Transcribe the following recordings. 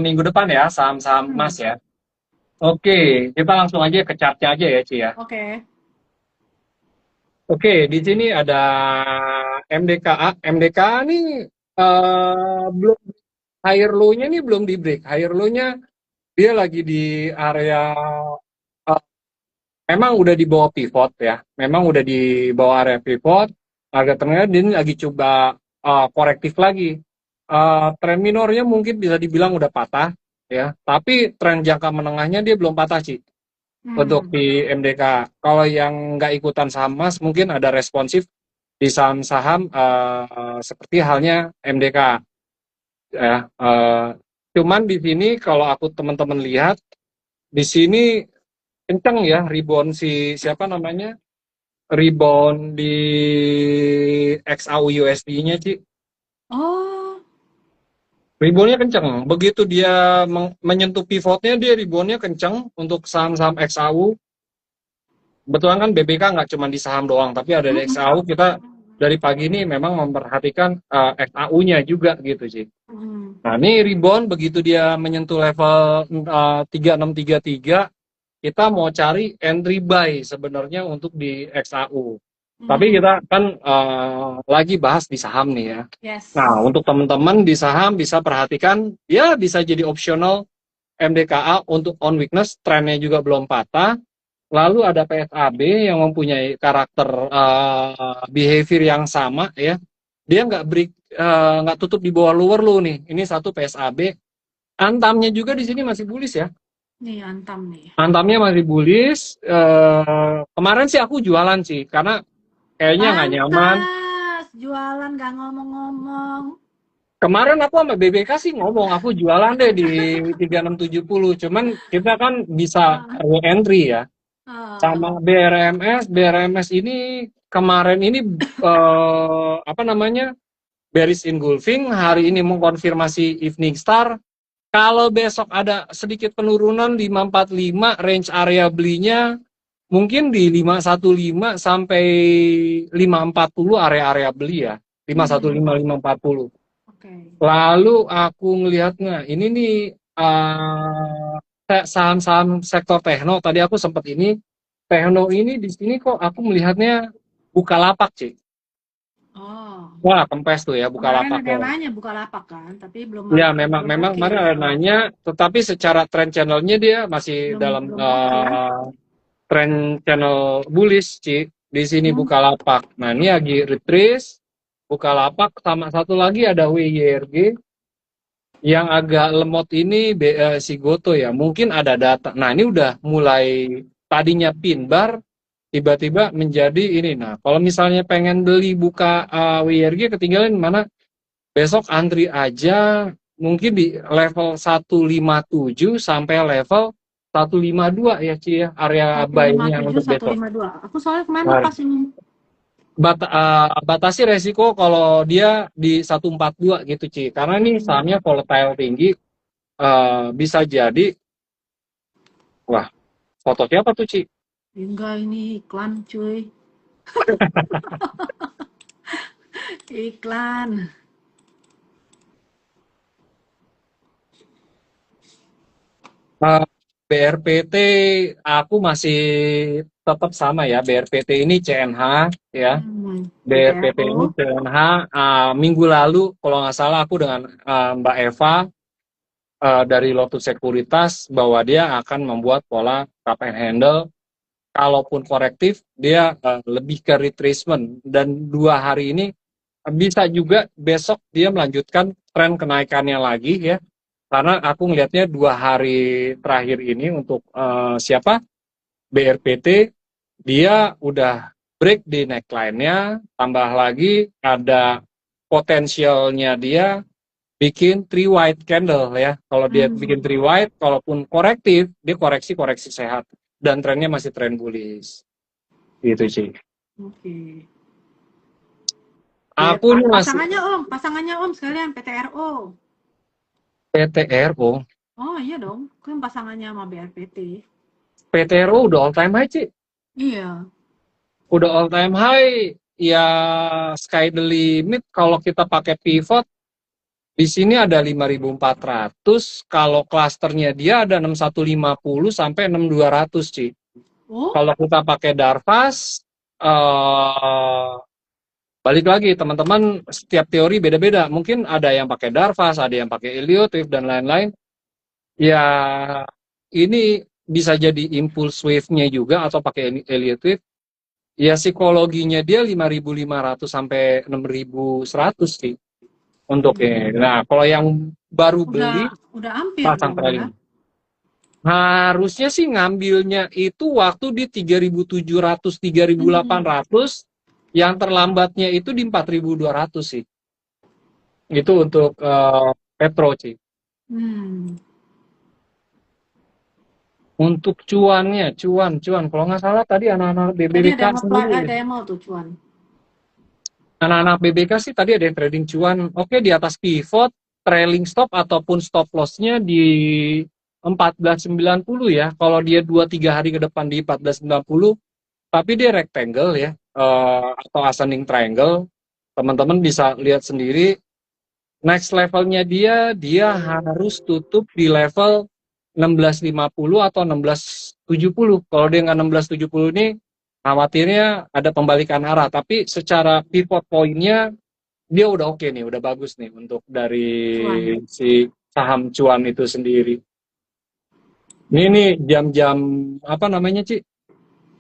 minggu depan ya, saham-saham emas Hmm, ya. Oke, kita langsung aja ke chartnya aja ya, Ci ya. oke. Oke, di sini ada MDKA. MDKA nih belum higher low-nya nih belum di break. Higher low-nya dia lagi di area eh, memang udah di bawah pivot ya. Memang udah di bawah area pivot. Harga tengahnya dia ini lagi coba korektif lagi. Tren minornya mungkin bisa dibilang udah patah ya, tapi tren jangka menengahnya dia belum patah sih untuk Hmm, di MDK. Kalau yang nggak ikutan saham emas mungkin ada responsif di saham-saham seperti halnya MDK ya. Cuman di sini kalau aku teman-teman lihat di sini kenceng ya rebound si siapa namanya, rebound di XAU USD-nya Ci. oh, Reboundnya kenceng. Begitu dia menyentuh pivotnya dia reboundnya kenceng untuk saham-saham XAU. Kebetulan kan BBK nggak cuma di saham doang, tapi ada di mm-mm, XAU. Kita dari pagi ini memang memperhatikan XAU-nya juga gitu sih. mm, Nah, ini rebound begitu dia menyentuh level 3633, kita mau cari entry buy sebenarnya untuk di XAU. Tapi mm, kita kan lagi bahas di saham nih ya. Nah, yes. untuk teman-teman di saham bisa perhatikan, ya bisa jadi optional MDKA untuk on weakness, trennya juga belum patah. Lalu ada PSAB yang mempunyai karakter behavior yang sama ya. Dia nggak break, nggak tutup di bawah lower low nih. Ini satu PSAB. Antamnya juga di sini masih bullish ya. Nih, antam nih. Antamnya masih bullish. Kemarin sih aku jualan sih karena kayaknya nggak nyaman. Pantas, jualan gak ngomong-ngomong. Kemarin aku sama BBK sih ngomong aku jualan deh di 3670. Cuman kita kan bisa Ah, entry ya. ah, Sama BRMS ini kemarin ini apa namanya, bearish engulfing, hari ini mengkonfirmasi evening star. Kalau besok ada sedikit penurunan 545, range area belinya mungkin di 515 sampai 540 area-area beli ya. 515 hmm, 540. oke. Lalu aku ngelihatnya ini nih saham-saham sektor tekno. Tadi aku sempat ini tekno ini di sini kok aku melihatnya Bukalapak sih. Oh, Wah, kempes tuh ya kemarin Bukalapak ada ya. yang nanya buka lapak kan, tapi belum Ya, memang belum memang oke, kemarin ada nanya, tetapi secara trend channelnya dia masih belum dalam belum oke ya. trend channel bullish sih. Di sini Hmm, Bukalapak. Nah, ini lagi retrace Bukalapak sama satu lagi ada WYRG. Yang agak lemot ini si Goto ya, mungkin ada data. Nah, ini udah mulai tadinya pin bar, tiba-tiba menjadi ini. Nah, kalau misalnya pengen beli buka WRG ketinggalan mana, besok antri aja mungkin di level 157 sampai level 152 ya Ci ya, area satu lima buy-nya tujuh untuk satu besok. lima dua. Aku soalnya kemarin Nah, lepas ini. batasi resiko kalau dia di 142 gitu Ci, karena ini Hmm, sahamnya volatile tinggi, bisa jadi. Wah, foto siapa tuh, Ci? enggak ini iklan cuy, iklan. Eh, BRPT, aku masih tetap sama ya. BRPT ini CNH ya. Hmm, BRPT ini PTRO. CNH. Minggu lalu, kalau nggak salah aku dengan Mbak Eva dari Lotus Sekuritas bahwa dia akan membuat pola cup and handle. Kalaupun korektif, dia lebih ke retracement. Dan 2 hari ini bisa juga besok dia melanjutkan tren kenaikannya lagi ya. Karena aku ngelihatnya 2 hari terakhir ini untuk siapa, BRPT, dia udah break di neckline-nya, tambah lagi ada potensialnya dia bikin three white candle ya. Kalau dia bikin Hmm, three white, kalaupun korektif, dia koreksi-koreksi sehat dan trennya masih tren bullish. Gitu sih. oke. Aku ini masih Pasangannya Om sekalian PTRO. PTRO. Oh iya dong, kan pasangannya sama BRPT. PTRO udah all time high sih. Iya. Udah all time high ya, sky the limit kalau kita pakai pivot Di sini ada 5.400, kalau klasternya dia ada 6.150 sampai 6.200, Ci. Oh, Kalau kita pakai Darvas, balik lagi teman-teman, setiap teori beda-beda. Mungkin ada yang pakai Darvas, ada yang pakai Heliotrip dan lain-lain. Ya, ini bisa jadi impulse wave-nya juga atau pakai Heliotrip. Ya psikologinya dia 5.500 sampai 6.100 sih untuk ini. Nah, kalau yang baru beli udah hampir pasang dong ya. trailing. Harusnya sih ngambilnya itu waktu di 3.700, 3.800, yang terlambatnya itu di 4.200 sih. Itu untuk Petro sih. Hmm. Untuk cuannya, cuan. Kalau nggak salah tadi anak-anak Tadi ada BBK yang apply, sendiri. ada yang mau tuh cuan. Anak-anak BBK sih tadi ada yang trading cuan. Oke, di atas pivot, trailing stop ataupun stop loss-nya di 14.90 ya. Kalau dia 2-3 hari ke depan di 14.90, tapi dia rectangle ya, atau ascending triangle. Teman-teman bisa lihat sendiri, next levelnya dia harus tutup di level 16.50 atau 16.70. Kalau dia nggak 16.70 ini, khawatirnya ada pembalikan arah. Tapi secara pivot point-nya, dia udah oke nih, udah bagus nih untuk dari Cuan. si saham cuan itu sendiri. Ini nih jam-jam apa namanya, Ci?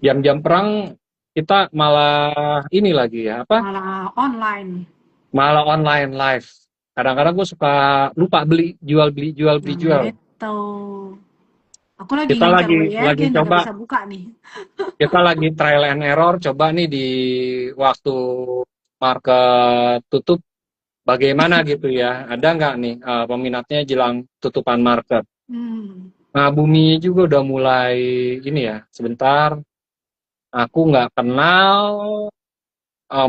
Jam-jam perang kita malah ini lagi ya, apa? Malah online. Malah online live. Kadang-kadang gue suka lupa beli, jual beli, jual beli, Nah, jual. itu. Aku lagi Kita ngincar lagi WYG nih, nggak coba, bisa buka nih. kita lagi trial and error, coba nih di waktu market tutup bagaimana gitu ya. Ada nggak nih peminatnya jelang tutupan market? Hmm. Nah, bumi juga udah mulai ini ya, sebentar. Aku nggak kenal,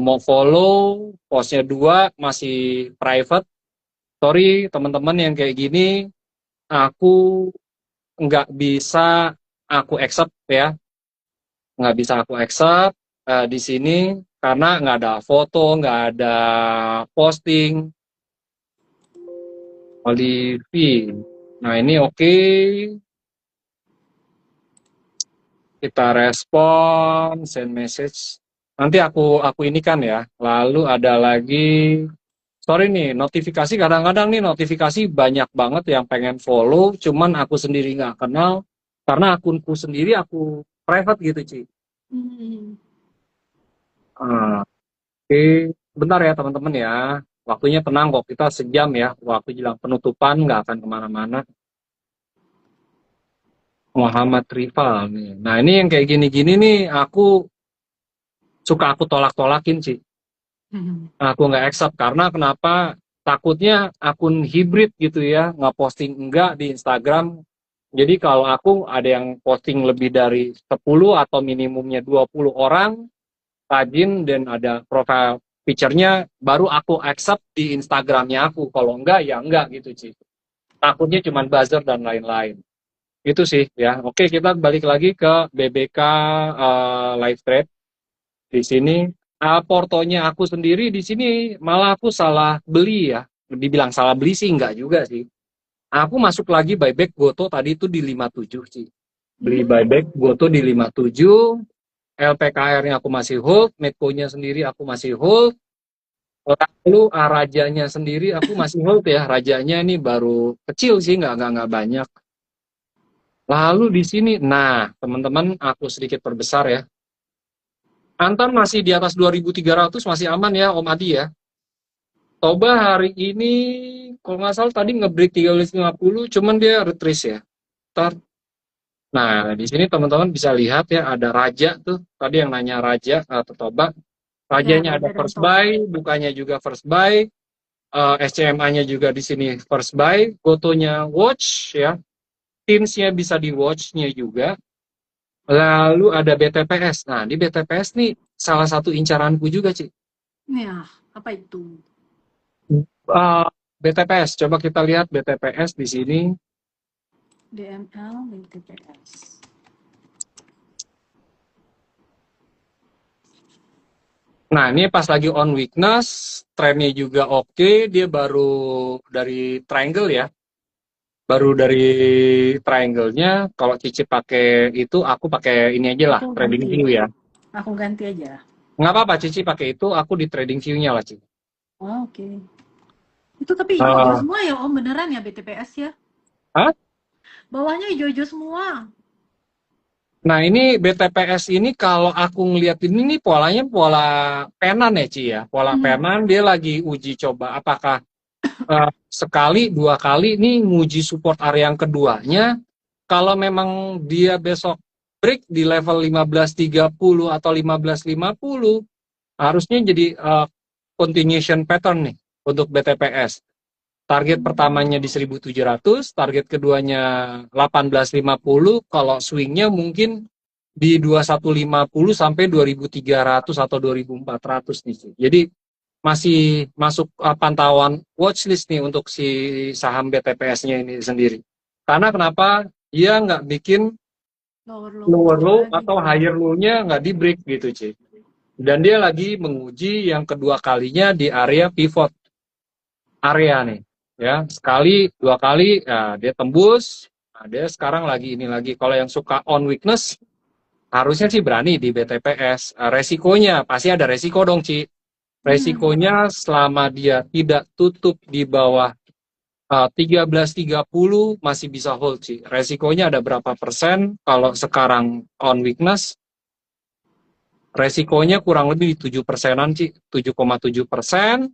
mau follow, postnya 2 masih private. Sorry teman-teman yang kayak gini, aku nggak bisa aku accept ya, nggak bisa aku accept di sini karena nggak ada foto, nggak ada posting. Olivi, nah ini oke, kita respon, send message. Nanti aku ini kan ya. Lalu ada lagi, sorry nih, notifikasi kadang-kadang nih notifikasi banyak banget yang pengen follow, cuman aku sendiri nggak kenal karena akunku sendiri aku private gitu, Ci. Hmm. Oke, bentar ya teman-teman ya. Waktunya tenang kok, kita sejam ya. Waktu jelang penutupan nggak akan kemana-mana. Muhammad Rival nih. Nah ini yang kayak gini-gini nih, aku tolak-tolakin sih. Hmm. Aku nggak accept karena kenapa? Takutnya akun hibrid gitu ya, nggak posting enggak di Instagram. Jadi kalau aku ada yang posting lebih dari 10 atau minimumnya 20 orang, rajin dan ada profile picture-nya, baru aku accept di Instagramnya aku. Kalau enggak, ya enggak gitu sih. Takutnya cuma buzzer dan lain-lain. Itu sih ya. Oke, kita balik lagi ke BBK Live Trade. Di sini portonya aku sendiri di sini malah aku salah beli ya. Dibilang salah beli sih enggak juga sih. Aku masuk lagi buyback Goto tadi itu di 57 sih. Beli buyback Goto di 57, LPKR-nya aku masih hold, Medco-nya sendiri aku masih hold. Lalu rajanya sendiri aku masih hold ya. Rajanya ini baru kecil sih, nggak banyak. Lalu di sini, nah teman-teman aku sedikit perbesar ya. Antam masih di atas 2.300 masih aman ya Om Adi ya. Toba hari ini kalau nggak salah tadi nge-break 1350, cuman dia retrace ya. Ntar. Nah di sini teman-teman bisa lihat ya ada raja tuh. Tadi yang nanya raja atau Toba. Ya, Rajanya ada Raja dan first Toba. buy, bukanya juga first buy, SCMA-nya juga di sini first buy, Gotonya watch ya, Teams-nya bisa di watch-nya juga. Lalu ada BTPS. Nah, di BTPS nih salah satu incaranku juga, Ci. Ya, apa itu? BTPS, coba kita lihat BTPS di sini. DML BTPS. Nah, ini pas lagi on weakness, trennya juga oke, dia baru dari triangle ya. Baru dari triangle-nya, kalau Cici pakai itu, aku pakai ini aja lah, Aku trading ganti. view ya. Aku ganti aja. Nggak apa-apa, Cici pakai itu, aku di trading view-nya lah, Cici. Oh, oke. Itu tapi hijau-hijau Eh, semua ya Om, beneran ya BTPS ya? Hah? Bawahnya hijau-hijau semua. Nah, ini BTPS ini kalau aku ngeliat ini nih polanya pola penan ya, Ci ya. Pola Mhm. penan dia lagi uji coba apakah sekali, dua kali nih nguji support area yang keduanya. Kalau memang dia besok break di level 15.30 atau 15.50, harusnya jadi continuation pattern nih untuk BTPS. Target pertamanya di 1.700, target keduanya 18.50, kalau swingnya mungkin di 2150 sampai 2.300 atau 2.400 nih. Jadi masih masuk pantauan watchlist nih untuk si saham BTPS-nya ini sendiri. Karena kenapa dia nggak bikin Lower low lower low lagi. atau higher low-nya nggak di break gitu, Ci. Dan dia lagi menguji yang kedua kalinya di area pivot area nih, ya. Sekali, dua kali, ya, dia tembus. Nah, dia sekarang lagi ini lagi. Kalau yang suka on weakness, harusnya sih berani di BTPS. Resikonya, pasti ada resiko dong, Ci. Hmm. Resikonya selama dia tidak tutup di bawah 13.30 masih bisa hold, Ci. Resikonya ada berapa persen? Kalau sekarang on weakness, resikonya kurang lebih 7 persenan, Ci. 7,7%.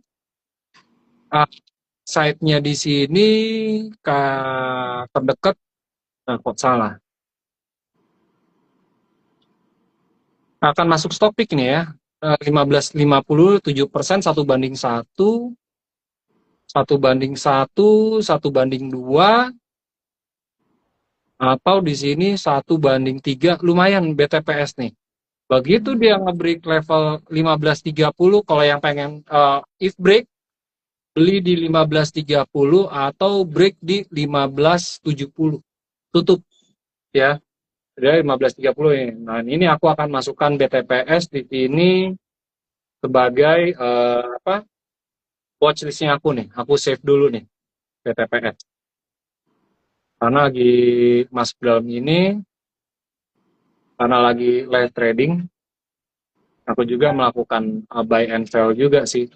Uh, Side-nya di sini terdekat, nah kok salah. Akan masuk stop pick nih ya. 15.50, 7%, 1 banding 1, 1 banding 1, 1 banding 2, atau di sini 1 banding 3, lumayan BTPS nih. Begitu dia Hmm. nge-break level 15.30, kalau yang pengen if break, beli di 15.30 atau break di 15.70. Tutup ya. Dari 15.30 ini. Nah, ini aku akan masukkan BTPS di sini sebagai apa? Watchlist-nya aku nih. Aku save dulu nih BTPS. Karena lagi masuk dalam ini, karena lagi live trading, aku juga melakukan buy and sell juga sih.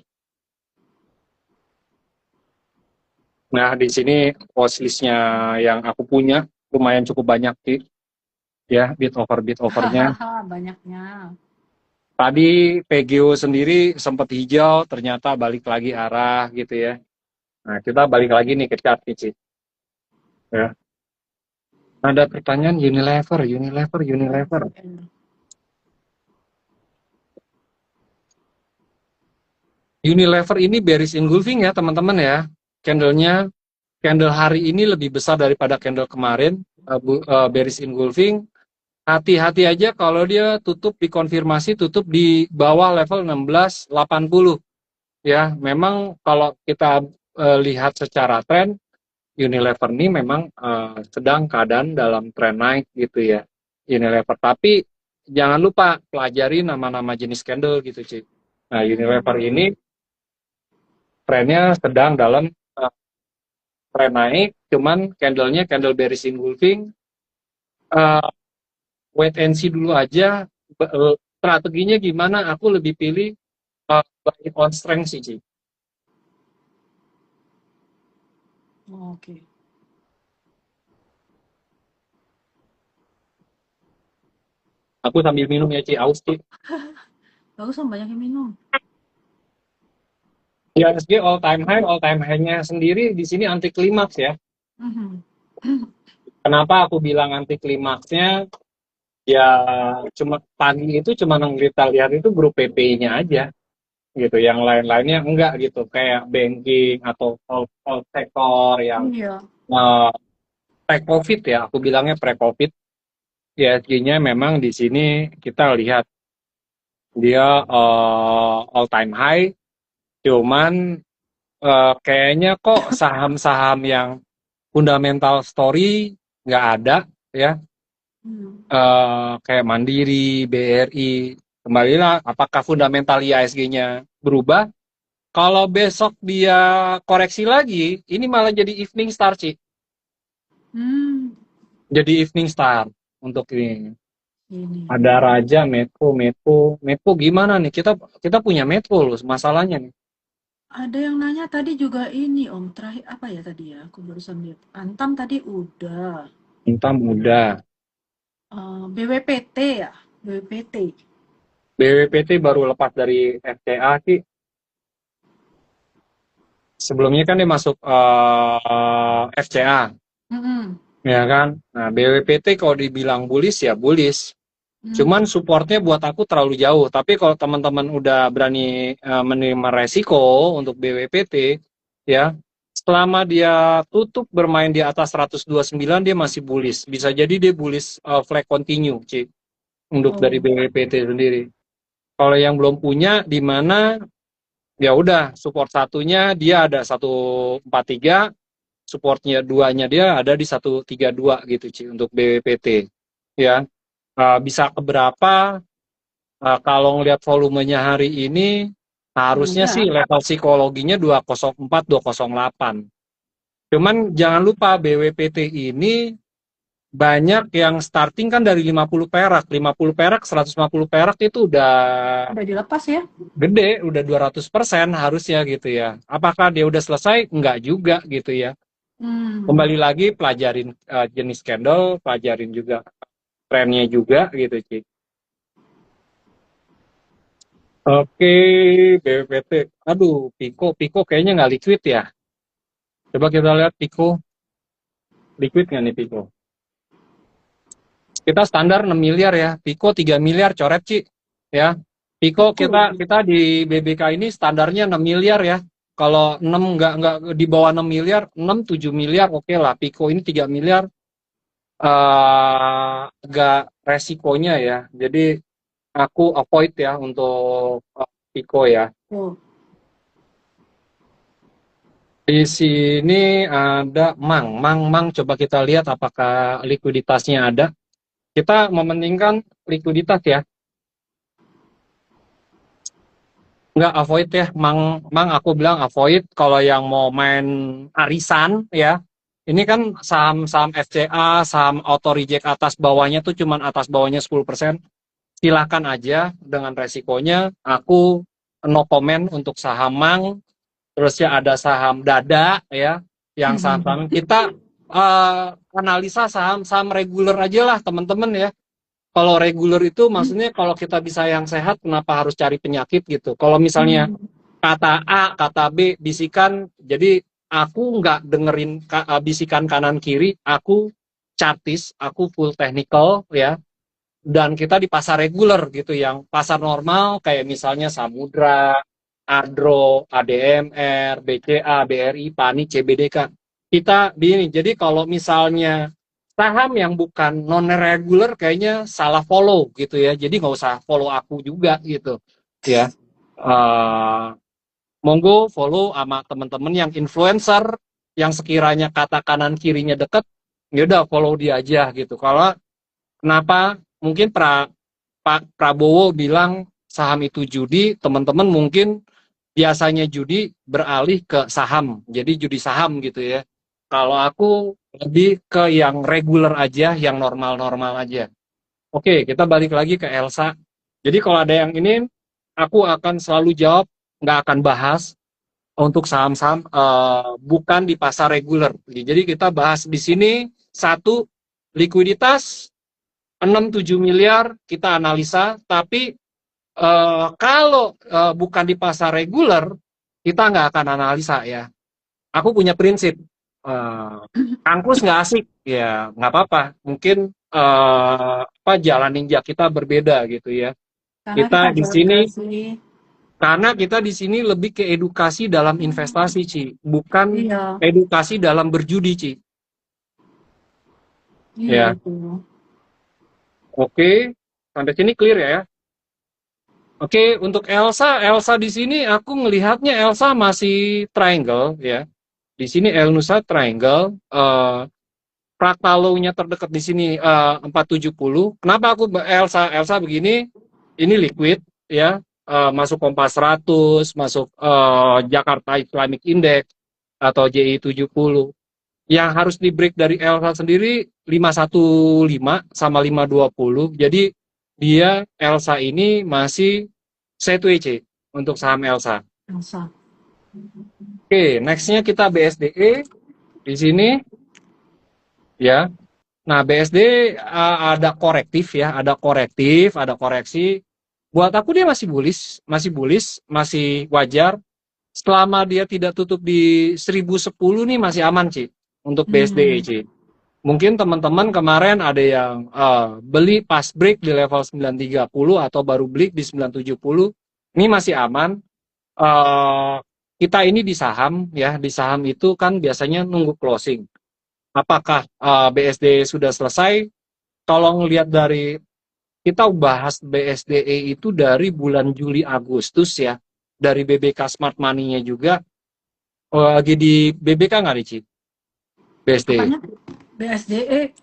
Nah, di sini watchlist-nya yang aku punya lumayan cukup banyak sih. Ya, bit overnya. Hahaha, banyaknya. Tadi PGO sendiri sempat hijau, ternyata balik lagi arah gitu ya. Nah, kita balik lagi nih ke chart nih, Ci. Ya. Ada pertanyaan Unilever, Unilever, Unilever. Unilever ini bearish engulfing ya teman-teman ya. Candlenya, candle hari ini lebih besar daripada candle kemarin. Bearish engulfing. Hati-hati aja kalau dia tutup dikonfirmasi tutup di bawah level 1680. Ya, memang kalau kita lihat secara tren, Unilever ini memang sedang keadaan dalam tren naik gitu ya. Unilever. Tapi jangan lupa pelajari nama-nama jenis candle gitu, Ci. Nah, Unilever ini trennya sedang dalam tren naik, cuman candlenya candle bearish engulfing. Uh, Wait and see dulu aja. Strateginya gimana? Aku lebih pilih buy on strength sih, Ci. Oke. Aku sambil minum ya, Ci. Aus, Ci. Bagus Om, banyak yang minum. IHSG all time high-nya sendiri di sini anti klimaks ya. Mhm. Kenapa aku bilang anti klimaksnya? Ya cuma pagi itu cuma yang kita lihat itu grup PP-nya aja gitu, yang lain-lainnya enggak gitu, kayak banking atau all sektor yang Iya. uh, pre-covid ya, aku bilangnya pre-covid. ISG-nya memang di sini kita lihat dia all time high, cuman kayaknya kok saham-saham yang fundamental story nggak ada ya. Hmm. Kayak Mandiri, BRI. Kembalilah, apakah fundamental IHSG-nya berubah? Kalau besok dia koreksi lagi, ini malah jadi evening star, Ci. Hmm, Jadi evening star untuk ini. ini. Ada Raja, Medco gimana nih? Kita punya Medco loh, masalahnya nih. Ada yang nanya tadi juga ini Om, terakhir apa ya tadi ya? Aku barusan lihat. Antam tadi udah. Minta muda. BWPT ya? BWPT. BWPT baru lepas dari FCA sih. Sebelumnya kan dia masuk FCA, Mm-mm. ya kan? Nah, BWPT kalau dibilang bullish ya bullish. Hmm. Cuman supportnya buat aku terlalu jauh. Tapi kalau teman-teman udah berani menerima resiko untuk BWPT, ya, selama dia tutup bermain di atas 129 dia masih bullish. Bisa jadi dia bullish flag continue, Ci, untuk dari Oh. BWPT sendiri. Kalau yang belum punya, di mana ya udah support satunya dia ada 143, supportnya duanya dia ada di 132 gitu, Ci, untuk BWPT. Ya, bisa keberapa? Kalau ngelihat volumenya hari ini, harusnya sih Iya. level psikologinya 204, 208. Cuman jangan lupa BWPT ini banyak yang starting kan dari 50 perak. 50 perak, 150 perak itu udah Udah dilepas ya? gede, udah 200% harusnya gitu ya. Apakah dia udah selesai? Enggak juga gitu ya. Hmm. Kembali lagi pelajarin jenis candle, pelajarin juga trennya juga gitu, Ci. Oke, BPT. Aduh, Pico kayaknya nggak liquid ya. Coba kita lihat Pico, liquid nggak nih Pico? Kita standar 6 miliar ya, Pico 3 miliar coret, Ci. Ya, Pico Piku. kita di BBK ini standarnya 6 miliar ya. Kalau 6 nggak di bawah 6 miliar, 6 7 miliar oke lah. Pico ini 3 miliar agak resikonya ya. Jadi aku avoid ya untuk Pico ya. Oh. Di sini ada Mang. Coba kita lihat apakah likuiditasnya ada. Kita mementingkan likuiditas ya. Nggak avoid ya, Mang aku bilang avoid. Kalau yang mau main arisan ya, ini kan saham-saham FCA, saham auto reject atas bawahnya tuh cuman atas bawahnya 10%. Silakan aja dengan resikonya. Aku no comment untuk saham Mang. Terus ya ada saham Dada ya, yang saham-saham kita analisa saham-saham reguler aja lah teman-teman ya. Kalau reguler itu maksudnya kalau kita bisa yang sehat, kenapa harus cari penyakit gitu? Kalau misalnya Hmm. kata A, kata B, bisikan, jadi aku nggak dengerin bisikan kanan kiri, aku chartis, aku full technical ya, dan kita di pasar reguler gitu, yang pasar normal kayak misalnya Samudra, Adro, ADMR, BCA, BRI, PANI, CBDK. Kita di ini. Jadi kalau misalnya saham yang bukan non reguler kayaknya salah follow gitu ya. Jadi nggak usah follow aku juga gitu ya. Uh, Monggo follow sama teman-teman yang influencer yang sekiranya kata kanan kirinya deket, ya udah follow dia aja gitu. Kalau kenapa mungkin Pak Prabowo bilang saham itu judi, teman-teman mungkin biasanya judi beralih ke saham, jadi judi saham gitu ya. Kalau aku lebih ke yang reguler aja, yang normal-normal aja. Oke, kita balik lagi ke Elsa. Jadi kalau ada yang ini, aku akan selalu jawab, nggak akan bahas untuk saham-saham bukan di pasar reguler. Jadi kita bahas di sini, satu, likuiditas 6-7 miliar kita analisa, tapi kalau bukan di pasar reguler, kita nggak akan analisa ya. Aku punya prinsip, angkus nggak asik, ya nggak apa-apa. Mungkin apa jalan ninja kita berbeda gitu ya. Karena kita Kita di sini, jaga sih. karena kita di sini lebih ke edukasi dalam investasi, Ci, bukan Iya. edukasi dalam berjudi, Ci. Iya Ya, itu. oke, sampai sini clear ya. Oke, untuk Elsa di sini aku melihatnya Elsa masih triangle ya. Di sini El Nusa triangle, fractal low-nya terdekat di sini 470. Kenapa aku Elsa begini? ini liquid ya, masuk Kompas 100, masuk Jakarta Islamic Index atau JI 70. Yang harus di break dari Elsa sendiri 515 sama 520. Jadi dia Elsa ini masih sideways untuk saham Elsa. Elsa. Oke, nextnya kita BSDE di sini ya. Nah, BSD ada korektif ya, ada korektif, ada koreksi. Buat aku dia masih bullish, masih wajar. Selama dia tidak tutup di 1010 nih masih aman, Ci, untuk BSDE, Ci. Mungkin teman-teman kemarin ada yang beli pas break di level 930 atau baru beli di 970. Ini masih aman. Eh, kita ini di saham ya, di saham itu kan biasanya nunggu closing. Apakah BSD sudah selesai? Tolong lihat dari kita bahas BSDE itu dari bulan Juli Agustus ya, dari BBK Smart Money-nya juga. Lagi di BBK nggak nih, Ci? BSDE? Apanya? BSDE.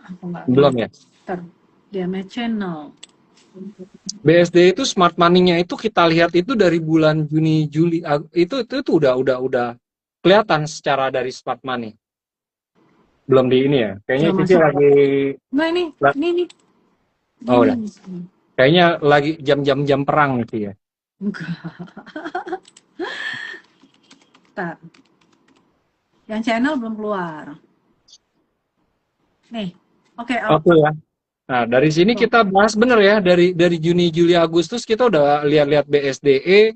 Aku nggak Belum lihat. ya? Ntar, DMA Channel. BSDE itu Smart Money-nya itu kita lihat itu dari bulan Juni Juli itu udah kelihatan secara dari Smart Money. Belum di ini ya. Kayaknya Belum Cici masuk. lagi Enggak ini. oh Ini. udah. Kayaknya lagi jam perang nih, Ci, ya. Enggak. Ntar. Yang channel belum keluar. Nih. Oke, Oke ya. Nah, dari sini kita bahas bener ya, dari Juni, Juli, Agustus kita udah lihat-lihat BSDE,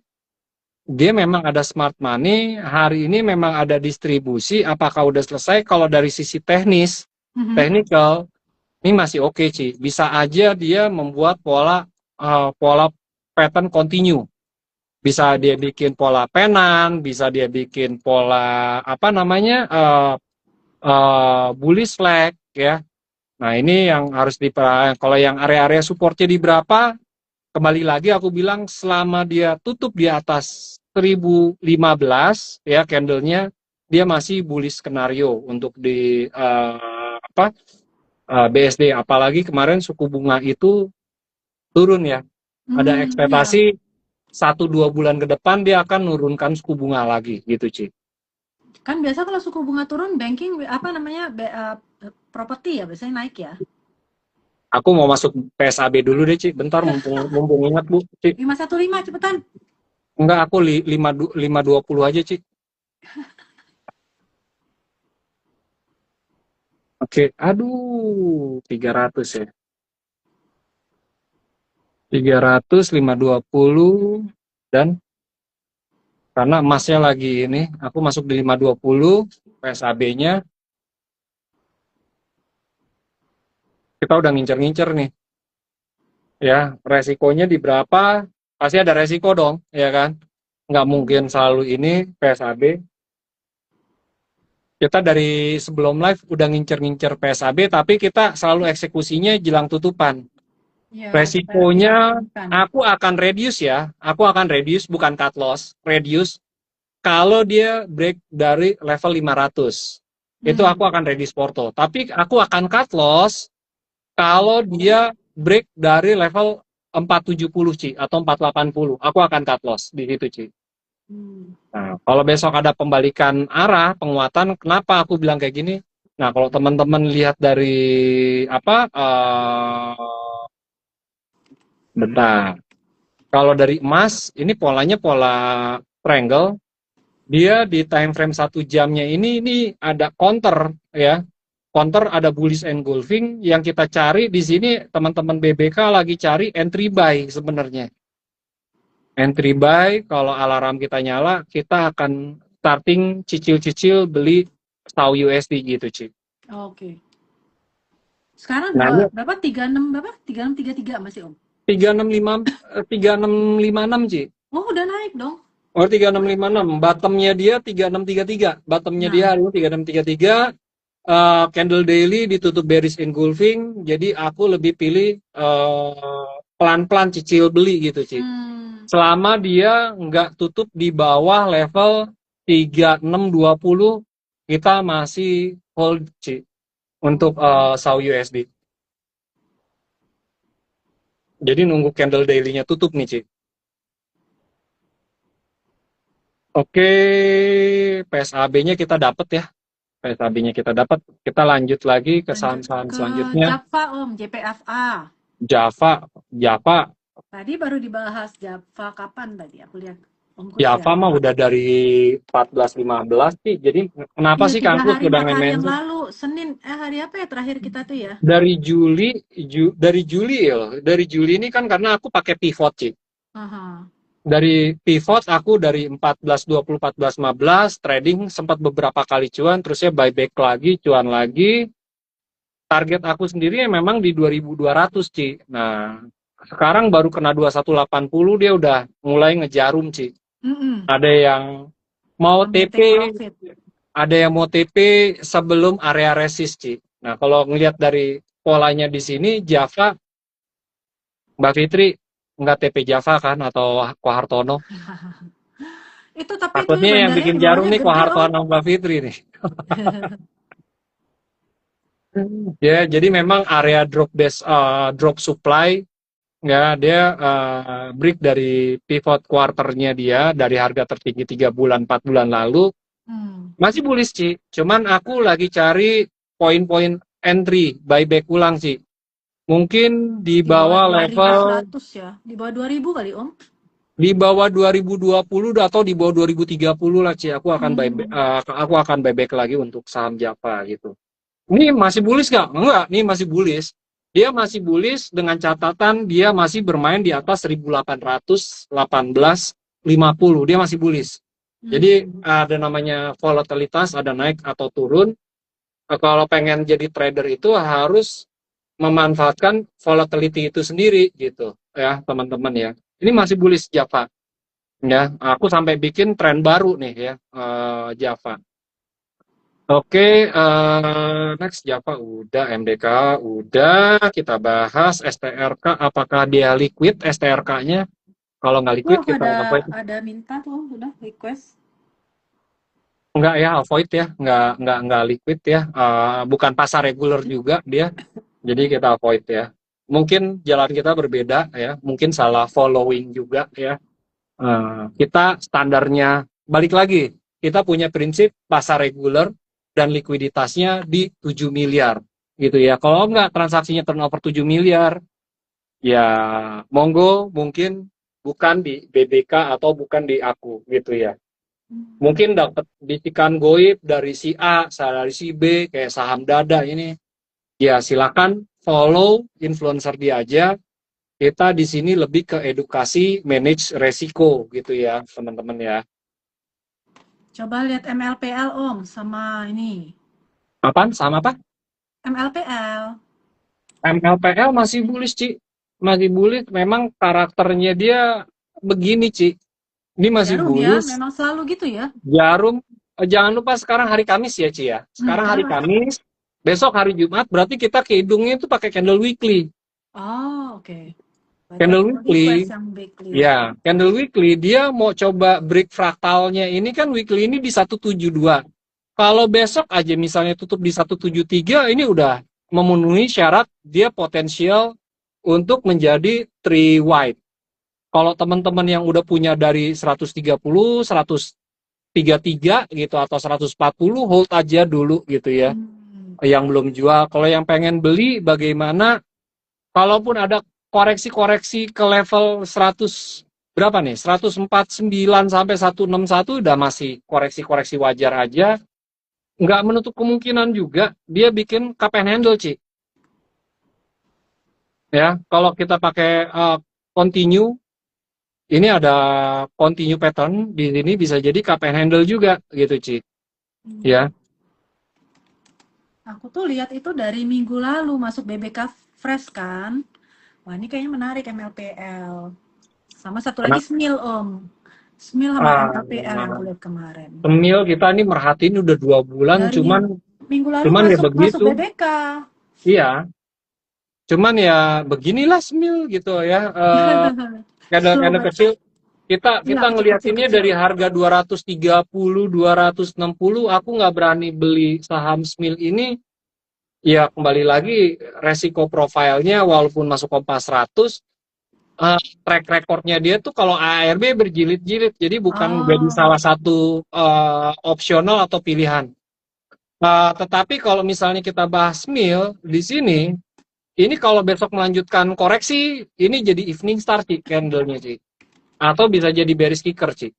dia memang ada smart money, hari ini memang ada distribusi, apakah udah selesai? Kalau dari sisi teknis, technical, ini masih oke, Ci. Bisa aja dia membuat pola pattern continue. Bisa dia bikin pola penan, bisa dia bikin pola apa namanya bullish flag ya. Nah, ini yang harus kalau yang area-area supportnya di berapa, kembali lagi aku bilang selama dia tutup di atas 1015 ya candlenya, dia masih bullish skenario untuk di BSD. Apalagi kemarin suku bunga itu turun ya. Ada Iya. ekspektasi 1-2 bulan ke depan dia akan nurunkan suku bunga lagi gitu, Ci. Kan biasa kalau suku bunga turun, banking apa namanya, properti ya biasanya naik ya. Aku mau masuk PSAB dulu deh, Ci. Bentar, mumpung ingat, Bu, Ci. 515 cepetan. Enggak, aku 520 aja, Ci. Oke, aduh, 300 ya. 300, 520, dan karena emasnya lagi ini, aku masuk di 520, PSAB-nya, kita udah ngincer-ngincer nih. Ya, resikonya di berapa, pasti ada resiko dong, ya kan? Nggak mungkin selalu ini PSAB. Kita dari sebelum live udah ngincer-ngincer PSAB, tapi kita selalu eksekusinya jelang tutupan. Ya, Resikonya aku akan reduce ya, aku akan reduce bukan cut loss, reduce kalau dia break dari level 500. Itu aku akan reduce porto. Tapi aku akan cut loss kalau dia break dari level 470, Ci, atau 480. Aku akan cut loss di situ, Ci. Nah, kalau besok ada pembalikan arah, penguatan, kenapa aku bilang kayak gini? Nah, kalau teman-teman lihat dari apa, bentar. Kalau dari emas, ini polanya pola triangle. Dia di time frame 1 jamnya ini ada counter ya. Counter ada bullish engulfing. Yang kita cari di sini teman-teman BBK lagi cari entry buy sebenarnya. Entry buy, kalau alarm kita nyala, kita akan starting cicil-cicil beli SAU USD gitu, Ci. Oke. Sekarang Nah, berapa? 36 berapa? 3633 masih, Om? 3656, Ci. Oh, udah naik dong. Oh, 3656. Bottomnya dia 3633. Bottomnya dia hari ini 3633. Candle daily ditutup bearish engulfing. Jadi aku lebih pilih pelan-pelan cicil beli gitu, Ci. Selama dia nggak tutup di bawah level 3620, kita masih hold, Ci, untuk SAU USD. Jadi nunggu candle daily-nya tutup nih, Ci. Oke, PSAB-nya kita dapat ya. PSAB-nya kita dapat. Kita lanjut lagi ke Lanjut saham-saham ke selanjutnya. Java Om, JPFA. Java, Java, Tadi baru dibahas Java kapan tadi? Aku lihat Omku Java share. mah udah dari 14-15 sih. Jadi kenapa Iya, sih tiga Kangkus hari, udah 4 hari yang nge-mention? lalu. Senin, hari apa ya terakhir kita tuh ya? Dari Juli ya. Dari Juli ini kan karena aku pakai pivot, Ci. Aha. Dari pivot aku dari 14-20, 14-15 trading sempat beberapa kali cuan, terusnya buyback lagi, cuan lagi. Target aku sendiri ya memang di 2200, Ci. Nah, sekarang baru kena 2180 dia udah mulai ngejarum, Ci. Mm-mm. Ada yang mau Udah mulai TP, take profit. ada yang mau TP sebelum area resist, Ci. Nah, kalau ngelihat dari polanya di sini Java, Mbak Fitri nggak TP Java kan atau Ko Hartono? Itu tapi itu Takutnya yang bandanya bikin jarum bawahnya nih Ko gede Om. Hartono Mbak Fitri nih. Ya, jadi memang area drop supply ya dia break dari pivot quarternya dia dari harga tertinggi 3 bulan 4 bulan lalu Hmm. masih bullish Ci. Cuman aku lagi cari poin-poin entry buyback ulang sih. Mungkin di Di bawah bawah level 2100 ya. Di bawah 2000 kali Om. di bawah 2020 atau di bawah 2030 lah Ci. Hmm. Aku akan buyback lagi untuk saham Java gitu. Ini masih bullish nggak? Enggak, ini masih bullish. Dia masih bullish dengan catatan dia masih bermain di atas 1850. Dia masih bullish. Jadi Hmm. ada namanya volatilitas, ada naik atau turun. Kalau pengen jadi trader itu harus memanfaatkan volatility itu sendiri gitu ya teman-teman ya. Ini masih bullish Java ya. Aku sampai bikin tren baru nih ya Java. Oke, next Java udah, MDK udah, kita bahas STRK, apakah dia liquid STRK-nya? Kalau nggak Itu liquid aku kita avoid. ada minta tuh Om, udah request. Nggak ya, avoid ya, nggak liquid ya, bukan pasar reguler juga dia, jadi kita avoid ya. Mungkin jalan kita berbeda ya, mungkin salah following juga ya. Kita standarnya, balik lagi, kita punya prinsip pasar reguler dan likuiditasnya di 7 miliar gitu ya. Kalau nggak transaksinya turnover 7 miliar, ya monggo mungkin bukan di BBK atau bukan di aku gitu ya. Mungkin dapat bisikan goib dari si A, dari si B, kayak saham dada ini. Ya silakan follow influencer dia aja. Kita di sini lebih ke edukasi manage resiko gitu ya, teman-teman ya. Coba lihat MLPL Om sama ini. Apaan? Sama apa? MLPL. MLPL masih bullish, Ci. Masih bullish, memang karakternya dia begini, Ci. Ini masih Jarum ya, bullish. memang selalu gitu ya. Jarum, jangan lupa sekarang hari Kamis ya, Ci ya. Sekarang hari Sekarang. Kamis, besok hari Jumat, berarti kita kehidungnya itu pakai candle weekly. Oh, oke. Berarti Candle aku request weekly, yang weekly. ya, candle weekly, dia mau coba break fraktalnya ini kan weekly ini di 172. Kalau besok aja misalnya tutup di 173, ini udah memenuhi syarat dia potensial untuk menjadi three wide. Kalau teman-teman yang udah punya dari 130, 133 gitu atau 140 hold aja dulu gitu ya. Hmm. Yang belum jual, kalau yang pengen beli bagaimana? Kalaupun ada koreksi-koreksi ke level 100 berapa nih? 149 sampai 161 udah masih koreksi-koreksi wajar aja. Nggak menutup kemungkinan juga dia bikin cup and handle, Ci. Ya, kalau kita pakai continue, ini ada continue pattern di sini bisa jadi cup and handle juga gitu, Ci. Ya. Aku tuh lihat itu dari minggu lalu masuk BBK Fresh kan. Wah, ini kayaknya menarik MLPL. Sama satu lagi Karena Smil Om. Smil sama MLPL yang uh, aku lihat kemarin. Temil kita ini merhatiin udah 2 bulan, Dari cuman minggu lalu cuman ya masuk begitu. BBK. Iya, cuman ya beginilah Smil gitu ya. Slow Kadang-kadang but kecil kita iya kita ngeliatinnya kecil-kecil. dari harga 230, 260, aku nggak berani beli saham Smil ini. Ya kembali lagi resiko profilnya walaupun masuk Kompas 100 track recordnya dia tuh kalau ARB berjilid-jilid, jadi bukan jadi Oh, salah satu opsional atau pilihan. Tetapi kalau misalnya kita bahas meal di sini, ini kalau besok melanjutkan koreksi, ini jadi evening star sih candle-nya sih. Atau bisa jadi bearish kicker sih.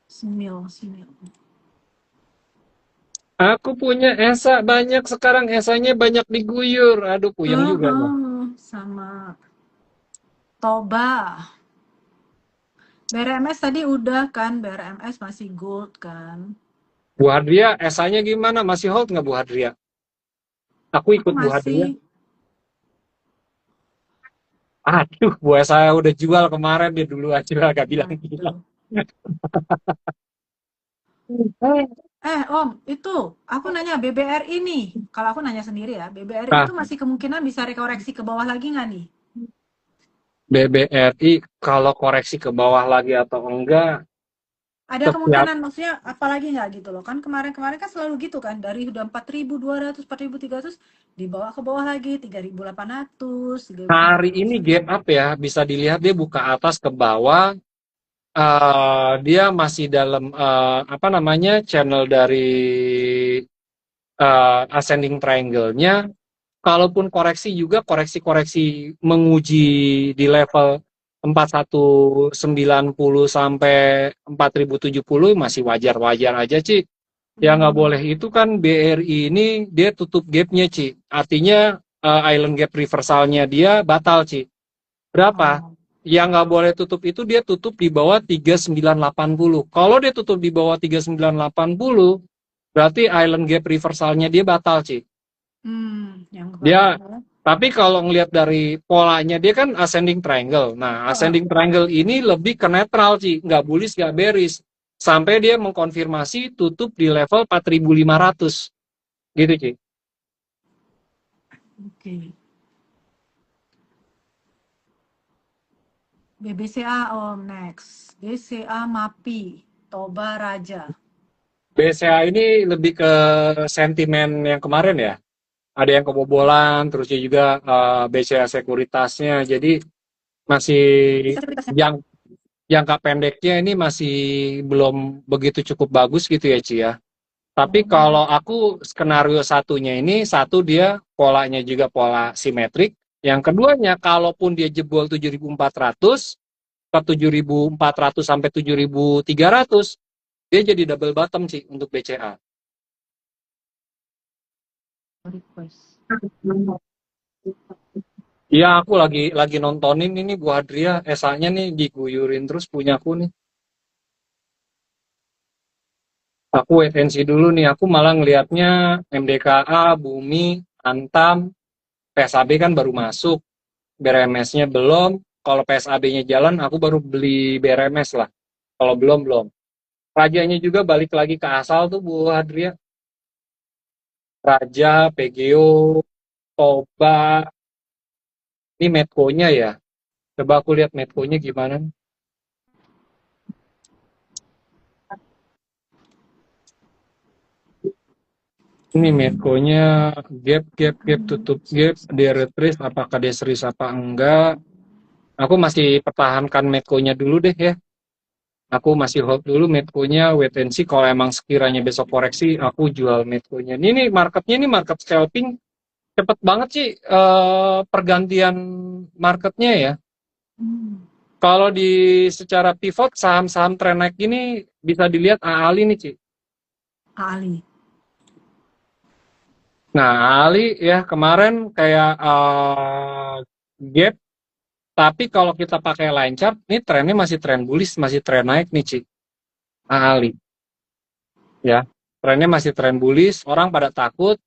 semil, semil. Aku punya Esa banyak sekarang, Esanya banyak diguyur. Aduh, puyeng juga nih. Sama Toba. BRMS tadi udah kan, BRMS masih gold kan. Bu Hadria, Esanya gimana? Masih hold nggak Bu Hadria? Aku Aku ikut Bu masih, Hadria. Aduh, Bu saya udah jual kemarin, dia dulu aja gak bilang-bilang. aduh. Om, itu aku nanya BBRI nih. Kalau aku nanya sendiri ya, BBRI Nah, itu masih kemungkinan bisa rekoreksi ke bawah lagi nggak nih? BBRI kalau koreksi ke bawah lagi atau enggak, Ada setiap kemungkinan, maksudnya apalagi nggak gitu loh. Kan kemarin-kemarin kan selalu gitu kan, dari udah 4.200, 4.300, dibawa ke bawah lagi, 3.800, hari ini 3.900. gap up ya, bisa dilihat dia buka atas ke bawah, dia masih dalam apa namanya channel dari ascending triangle-nya. Kalaupun koreksi juga koreksi-koreksi menguji di level 4190 sampai 4070 masih wajar-wajar aja, Ci. Yang nggak boleh Hmm. itu kan BRI ini dia tutup gapnya, Ci. Artinya island gap reversalnya dia batal, Ci. Berapa? Oh, Yang nggak boleh tutup itu dia tutup di bawah 3980. Kalau dia tutup di bawah 3980, berarti island gap reversalnya dia batal, Ci. yang Dia kebawah. tapi kalau ngelihat dari polanya dia kan ascending triangle. Nah, Oh, ascending triangle ini lebih ke netral sih, nggak bullish, nggak bearish. Sampai dia mengkonfirmasi tutup di level 4.500. Gitu, Ci. oke. BBCA Om next. BCA MAPI, Toba Raja. BCA ini lebih ke sentimen yang kemarin ya. Ada yang kebobolan, terusnya juga BCA sekuritasnya. Jadi masih Bisa sekuritasnya. yang jangka pendeknya ini masih belum begitu cukup bagus gitu ya, Ci ya. Tapi Oh, kalau aku skenario satunya ini, satu dia polanya juga pola simetrik. Yang keduanya, kalaupun dia jebol 7.400 ke 7.400 sampai 7.300, dia jadi double bottom sih untuk BCA. request. Iya, aku lagi nontonin ini Bu Adria, esanya nih diguyurin terus punyaku nih. Aku wait and see dulu nih, aku malah ngelihatnya MDKA, Bumi, Antam, PSAB kan baru masuk. BRMS-nya belum. Kalau PSAB-nya jalan, aku baru beli BRMS lah. Kalau belum, belum. Rajanya juga balik lagi ke asal tuh, Bu Hadria. Raja, PGO, Toba. Ini Medco-nya ya. Coba aku lihat Medco-nya gimana. Ini Medco-nya gap, gap, gap, tutup gap. Dia retrace, apakah dia series apa enggak. Aku masih pertahankan Medco-nya dulu deh ya. Aku masih hold dulu Medco-nya, wait and see. Kalau emang sekiranya besok koreksi, aku jual Medco-nya. Ini nih marketnya, ini market scalping cepet banget sih pergantian marketnya ya. Hmm, Kalau di secara pivot saham-saham tren naik ini bisa dilihat Ali nih, Ci. Ali. Nah, Ali ya kemarin kayak gap, tapi kalau kita pakai line chart, ini trennya masih tren bullish, masih tren naik nih, Ci. Ali ya. Trennya masih tren bullish, orang pada takut.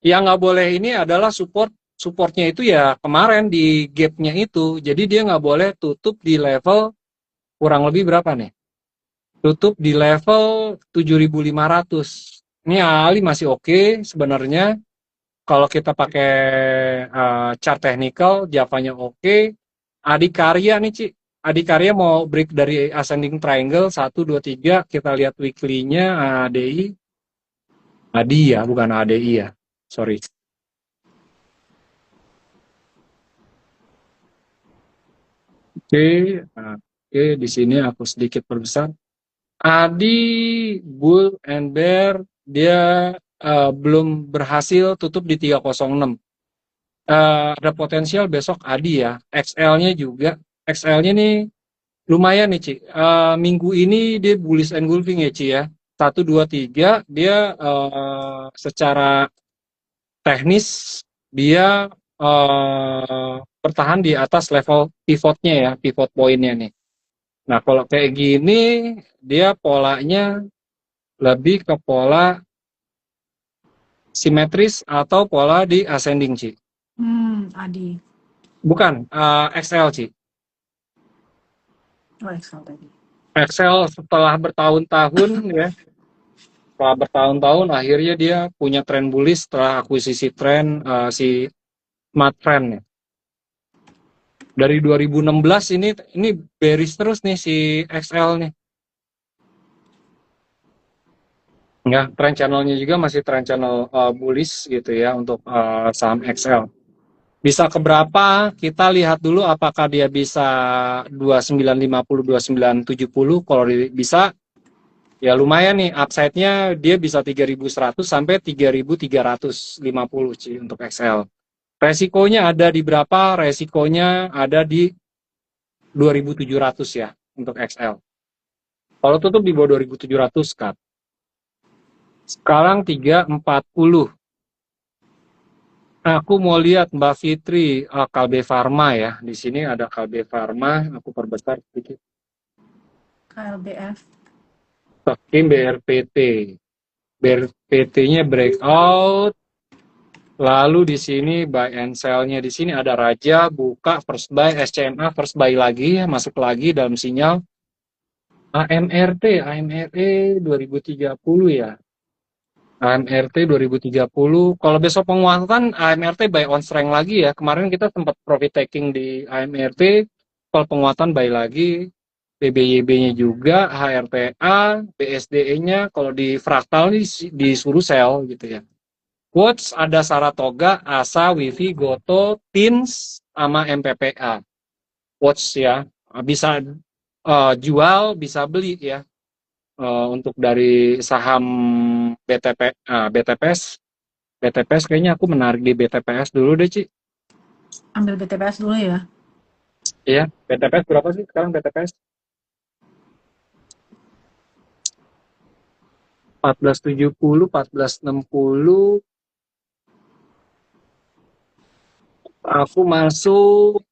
Yang nggak boleh ini adalah supportnya itu ya kemarin di gapnya itu. Jadi dia nggak boleh tutup di level kurang lebih berapa nih? Tutup di level 7.500. Ini Ali masih oke sebenarnya. Kalau kita pakai chart technical, Javanya oke. Adikarya nih, Ci. Adikarya mau break dari ascending triangle 1, 2, 3. Kita lihat weekly-nya ADI. ADI ya, bukan ADI ya. Sorry. Oke, nah, oke, di sini aku sedikit perbesar. Adi, Bull and Bear, dia belum berhasil tutup di 306. Ada potensial besok Adi ya. XL-nya juga. XL-nya nih lumayan nih, Ci. Minggu ini dia bullish engulfing ya, Ci ya. 1, 2, 3, dia secara teknis dia bertahan di atas level pivotnya ya, pivot pointnya nih. Nah, kalau kayak gini, dia polanya lebih ke pola simetris atau pola di ascending, Ci. Adi. Bukan, XL, Ci. Oh, Excel tadi. XL setelah bertahun-tahun ya, setelah bertahun-tahun akhirnya dia punya tren bullish setelah akuisisi tren si Smart Trend ya. Dari 2016 ini bearish terus nih si XL nih. Ya, trend channelnya juga masih trend channel bullish gitu ya untuk saham XL. Bisa ke berapa? Kita lihat dulu apakah dia bisa 2950, 2970. Kalau bisa, ya lumayan nih upside-nya, dia bisa 3100 sampai 3350 sih untuk XL. Resikonya ada di berapa? Resikonya ada di 2700 ya untuk XL. Kalau tutup di bawah 2700 cut. Sekarang 340. Aku mau lihat Mbak Fitri, Kalbe Farma ya. Di sini ada Kalbe Farma, aku perbesar sedikit. KLBF. Tekim BRPT. BRPT-nya breakout. Lalu di sini buy and sell-nya di sini ada Raja, buka, first buy, SCMA, first buy lagi, masuk lagi dalam sinyal. AMRT 2030 ya. AMRT 2030. Kalau besok penguatan AMRT buy on strength lagi ya. Kemarin kita sempat profit taking di AMRT. Kalau penguatan buy lagi. BBYB-nya juga, HRTA, BSDE-nya kalau di fraktal disuruh sell gitu ya. Watch ada Saratoga, ASA, Wifi, Goto, TINS, sama MPPA. Watch ya. Bisa jual, bisa beli ya. Untuk dari saham BTPS kayaknya aku menarik di BTPS dulu deh, Ci. Ambil BTPS dulu ya. Iya, BTPS berapa sih sekarang BTPS? 1470, 1460. Aku masuk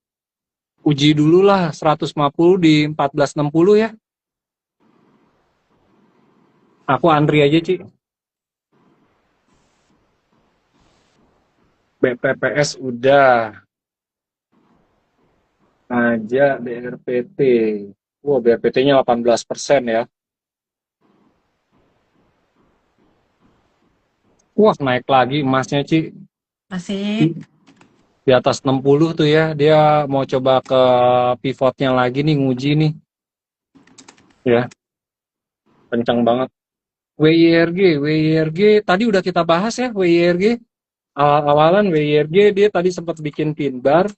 uji dulu lah 150 di 1460 ya. Aku antri aja, Ci. BTPS udah. Aja BRPT. Wow, BRPT-nya 18% ya. Wah, naik lagi emasnya, Ci. Masih. Di atas 60 tuh ya. Dia mau coba ke pivotnya lagi nih, nguji nih. Ya, kencang banget. WIRG tadi udah kita bahas ya, WIRG. Awal-awalan WIRG dia tadi sempat bikin pin bar.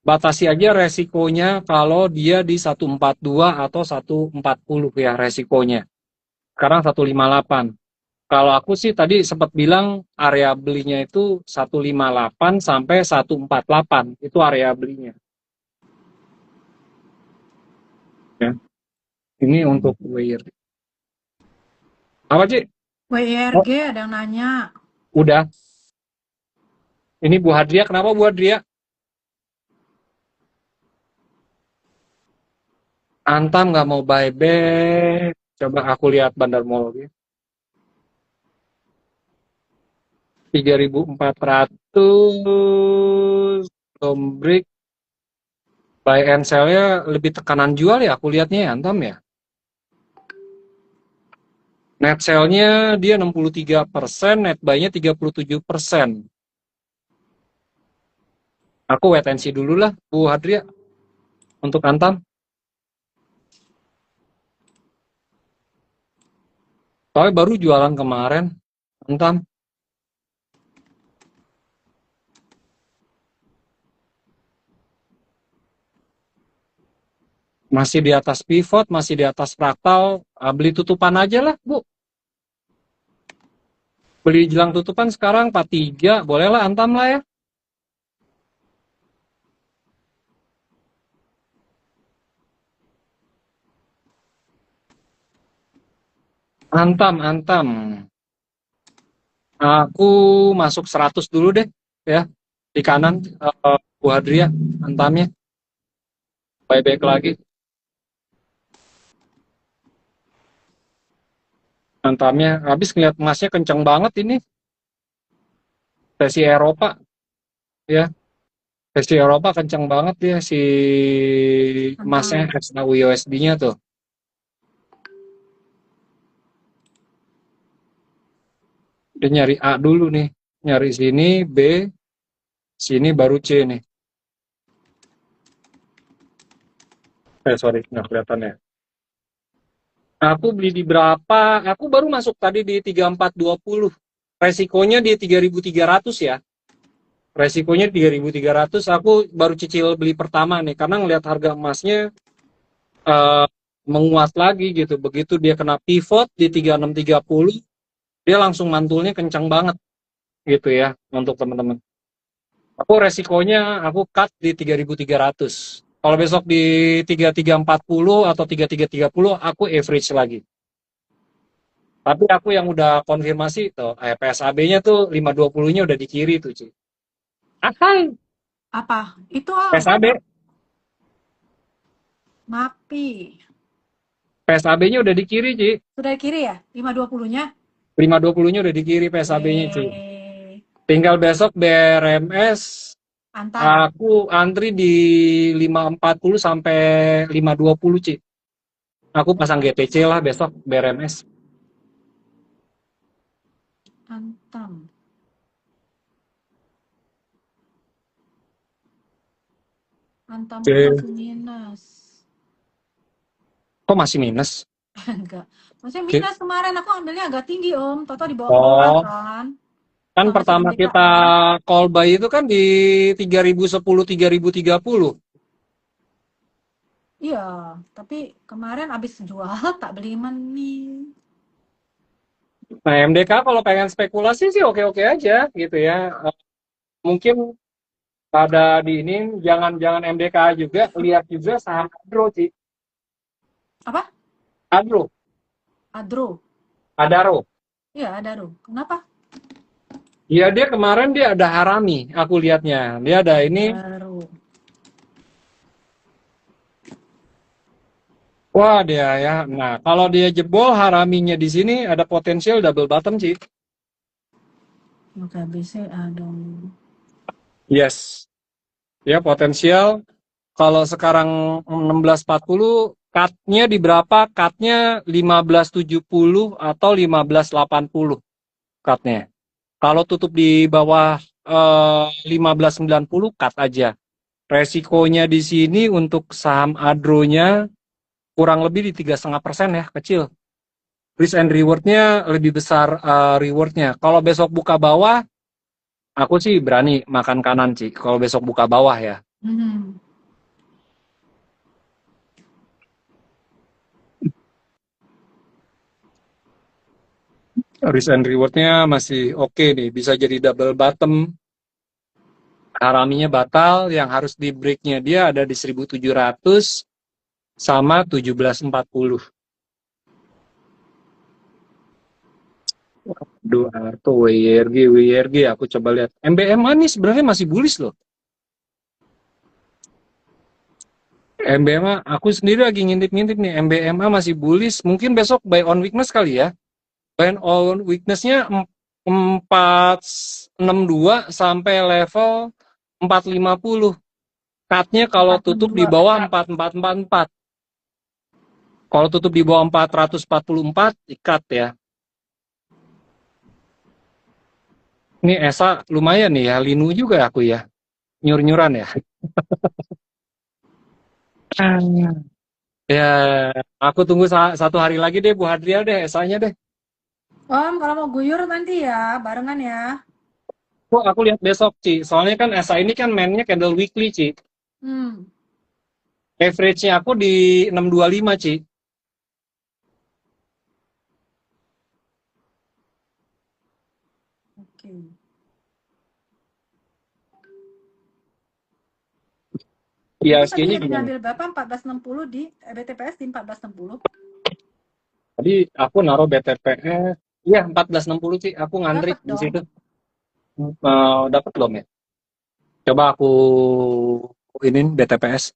Batasi aja resikonya kalau dia di 142 atau 140 ya resikonya. Sekarang 158. Kalau aku sih tadi sempat bilang area belinya itu 158 sampai 148. Itu area belinya. Ya. Ini untuk WIRG. Apa sih? Oh, WIRG ada yang nanya. udah. Ini Bu Hadria, kenapa Bu Hadria? Antam nggak mau buyback. Coba aku lihat Bandar Mall. 3.400 break buy and sell-nya lebih tekanan jual ya aku lihatnya ya Antam ya. Net sell-nya dia 63%, net buy-nya 37%. Aku wait and see dulu lah Bu Hadria untuk Antam. Soalnya baru jualan kemarin Antam. Masih di atas pivot, masih di atas fraktal, beli tutupan aja lah, Bu. Beli jelang tutupan sekarang 43, bolehlah antam lah ya. Antam, antam. Aku masuk 100 dulu deh, ya. Di kanan, Bu Hadria, antamnya. Baik-baik lagi. Antamnya, habis ngeliat emasnya kenceng banget ini. Sesi Eropa, ya. Sesi Eropa kenceng banget dia, si emasnya, Mantap. USD-nya tuh. Dia nyari A dulu nih. Nyari sini, B, sini baru C nih. Sorry, nggak kelihatan ya. Aku beli di berapa? Aku baru masuk tadi di 3420. Resikonya di 3300 ya. Resikonya 3300. Aku baru cicil beli pertama nih karena ngelihat harga emasnya eh, menguat lagi gitu. Begitu dia kena pivot di 3630, dia langsung mantulnya kencang banget gitu ya untuk teman-teman. Aku resikonya aku cut di 3300. Kalau besok di 3340 atau 3330 aku average lagi. Tapi aku yang udah konfirmasi tuh, PSAB-nya tuh 520-nya udah di kiri tuh, Ci. Ahai, Apa? Itu Om, PSAB, MAPI. PSAB-nya udah di kiri, Ci. Sudah kiri ya? 520-nya? 520-nya udah di kiri PSAB-nya, Ci. Eh, Tinggal besok BRMS, Antam. aku antri di 540 sampai 520, Ci. Aku pasang GTC lah besok BRMS. Antam. Antamku Oke. masih minus. Kok masih minus? Enggak. Maksudnya Oke. minus kemarin aku ambilnya agak tinggi Om. Toto dibawa ke bawah Oh, kan. kan Sama si pertama kita MDKA. call buy itu kan di 3010, 3030. Iya, tapi kemarin abis jual tak beli nih. Nah, MDK kalau pengen spekulasi sih oke-oke aja gitu ya. Mungkin pada di ini jangan MDK juga, lihat juga saham Adro sih. Apa? Adro, Adro. Adaro. Iya, Adaro. Kenapa? Iya dia kemarin dia ada harami, aku lihatnya. Dia ada ini, Adaro. wah dia ya. Nah, kalau dia jebol haraminya di sini ada potensial double bottom sih. Oke, BC Adom. Yes. Ya potensial. Kalau sekarang 1640, cut-nya di berapa? Cut-nya 1570 atau 1580 cut-nya. Kalau tutup di bawah 1590, cut aja. Resikonya di sini untuk saham Adro-nya kurang lebih di 3,5% ya, kecil. Risk and reward-nya lebih besar reward-nya. Kalau besok buka bawah, aku sih berani makan kanan sih. Kalau besok buka bawah ya. Hmm. Risk and reward-nya masih oke nih, bisa jadi double bottom. Haraminya batal, yang harus di break-nya dia ada di 1700 sama 1740. Aduh, Arto, WYRG, aku coba lihat. MBMA nih sebenarnya masih bullish loh. MBMA, aku sendiri lagi ngintip-ngintip nih, MBMA masih bullish, mungkin besok buy on weakness kali ya. Buy on weakness-nya 462 sampai level 450. Cut-nya kalau tutup di 462. bawah 4444. Kalau tutup di bawah 444, ikat ya. Ini Esa lumayan nih ya, linu juga aku ya. Nyur-nyuran ya. Ya, aku tunggu satu hari lagi deh Bu Hadria deh, Esanya deh. Om, kalau mau guyur nanti ya, barengan ya. Kok aku lihat besok, Ci. Soalnya kan Esa ini kan mainnya candle weekly, Ci. Hmm. Average-nya aku di 625, Ci. Oke. Itu tadi IHSG-nya yang gimana? ngambil berapa? 1460 di BTPS di 1460. Tadi aku naruh BTPS, iya 1460 sih, aku ngantri Dapat di dong. situ. Dapat belum ya? Coba aku ini BTPS.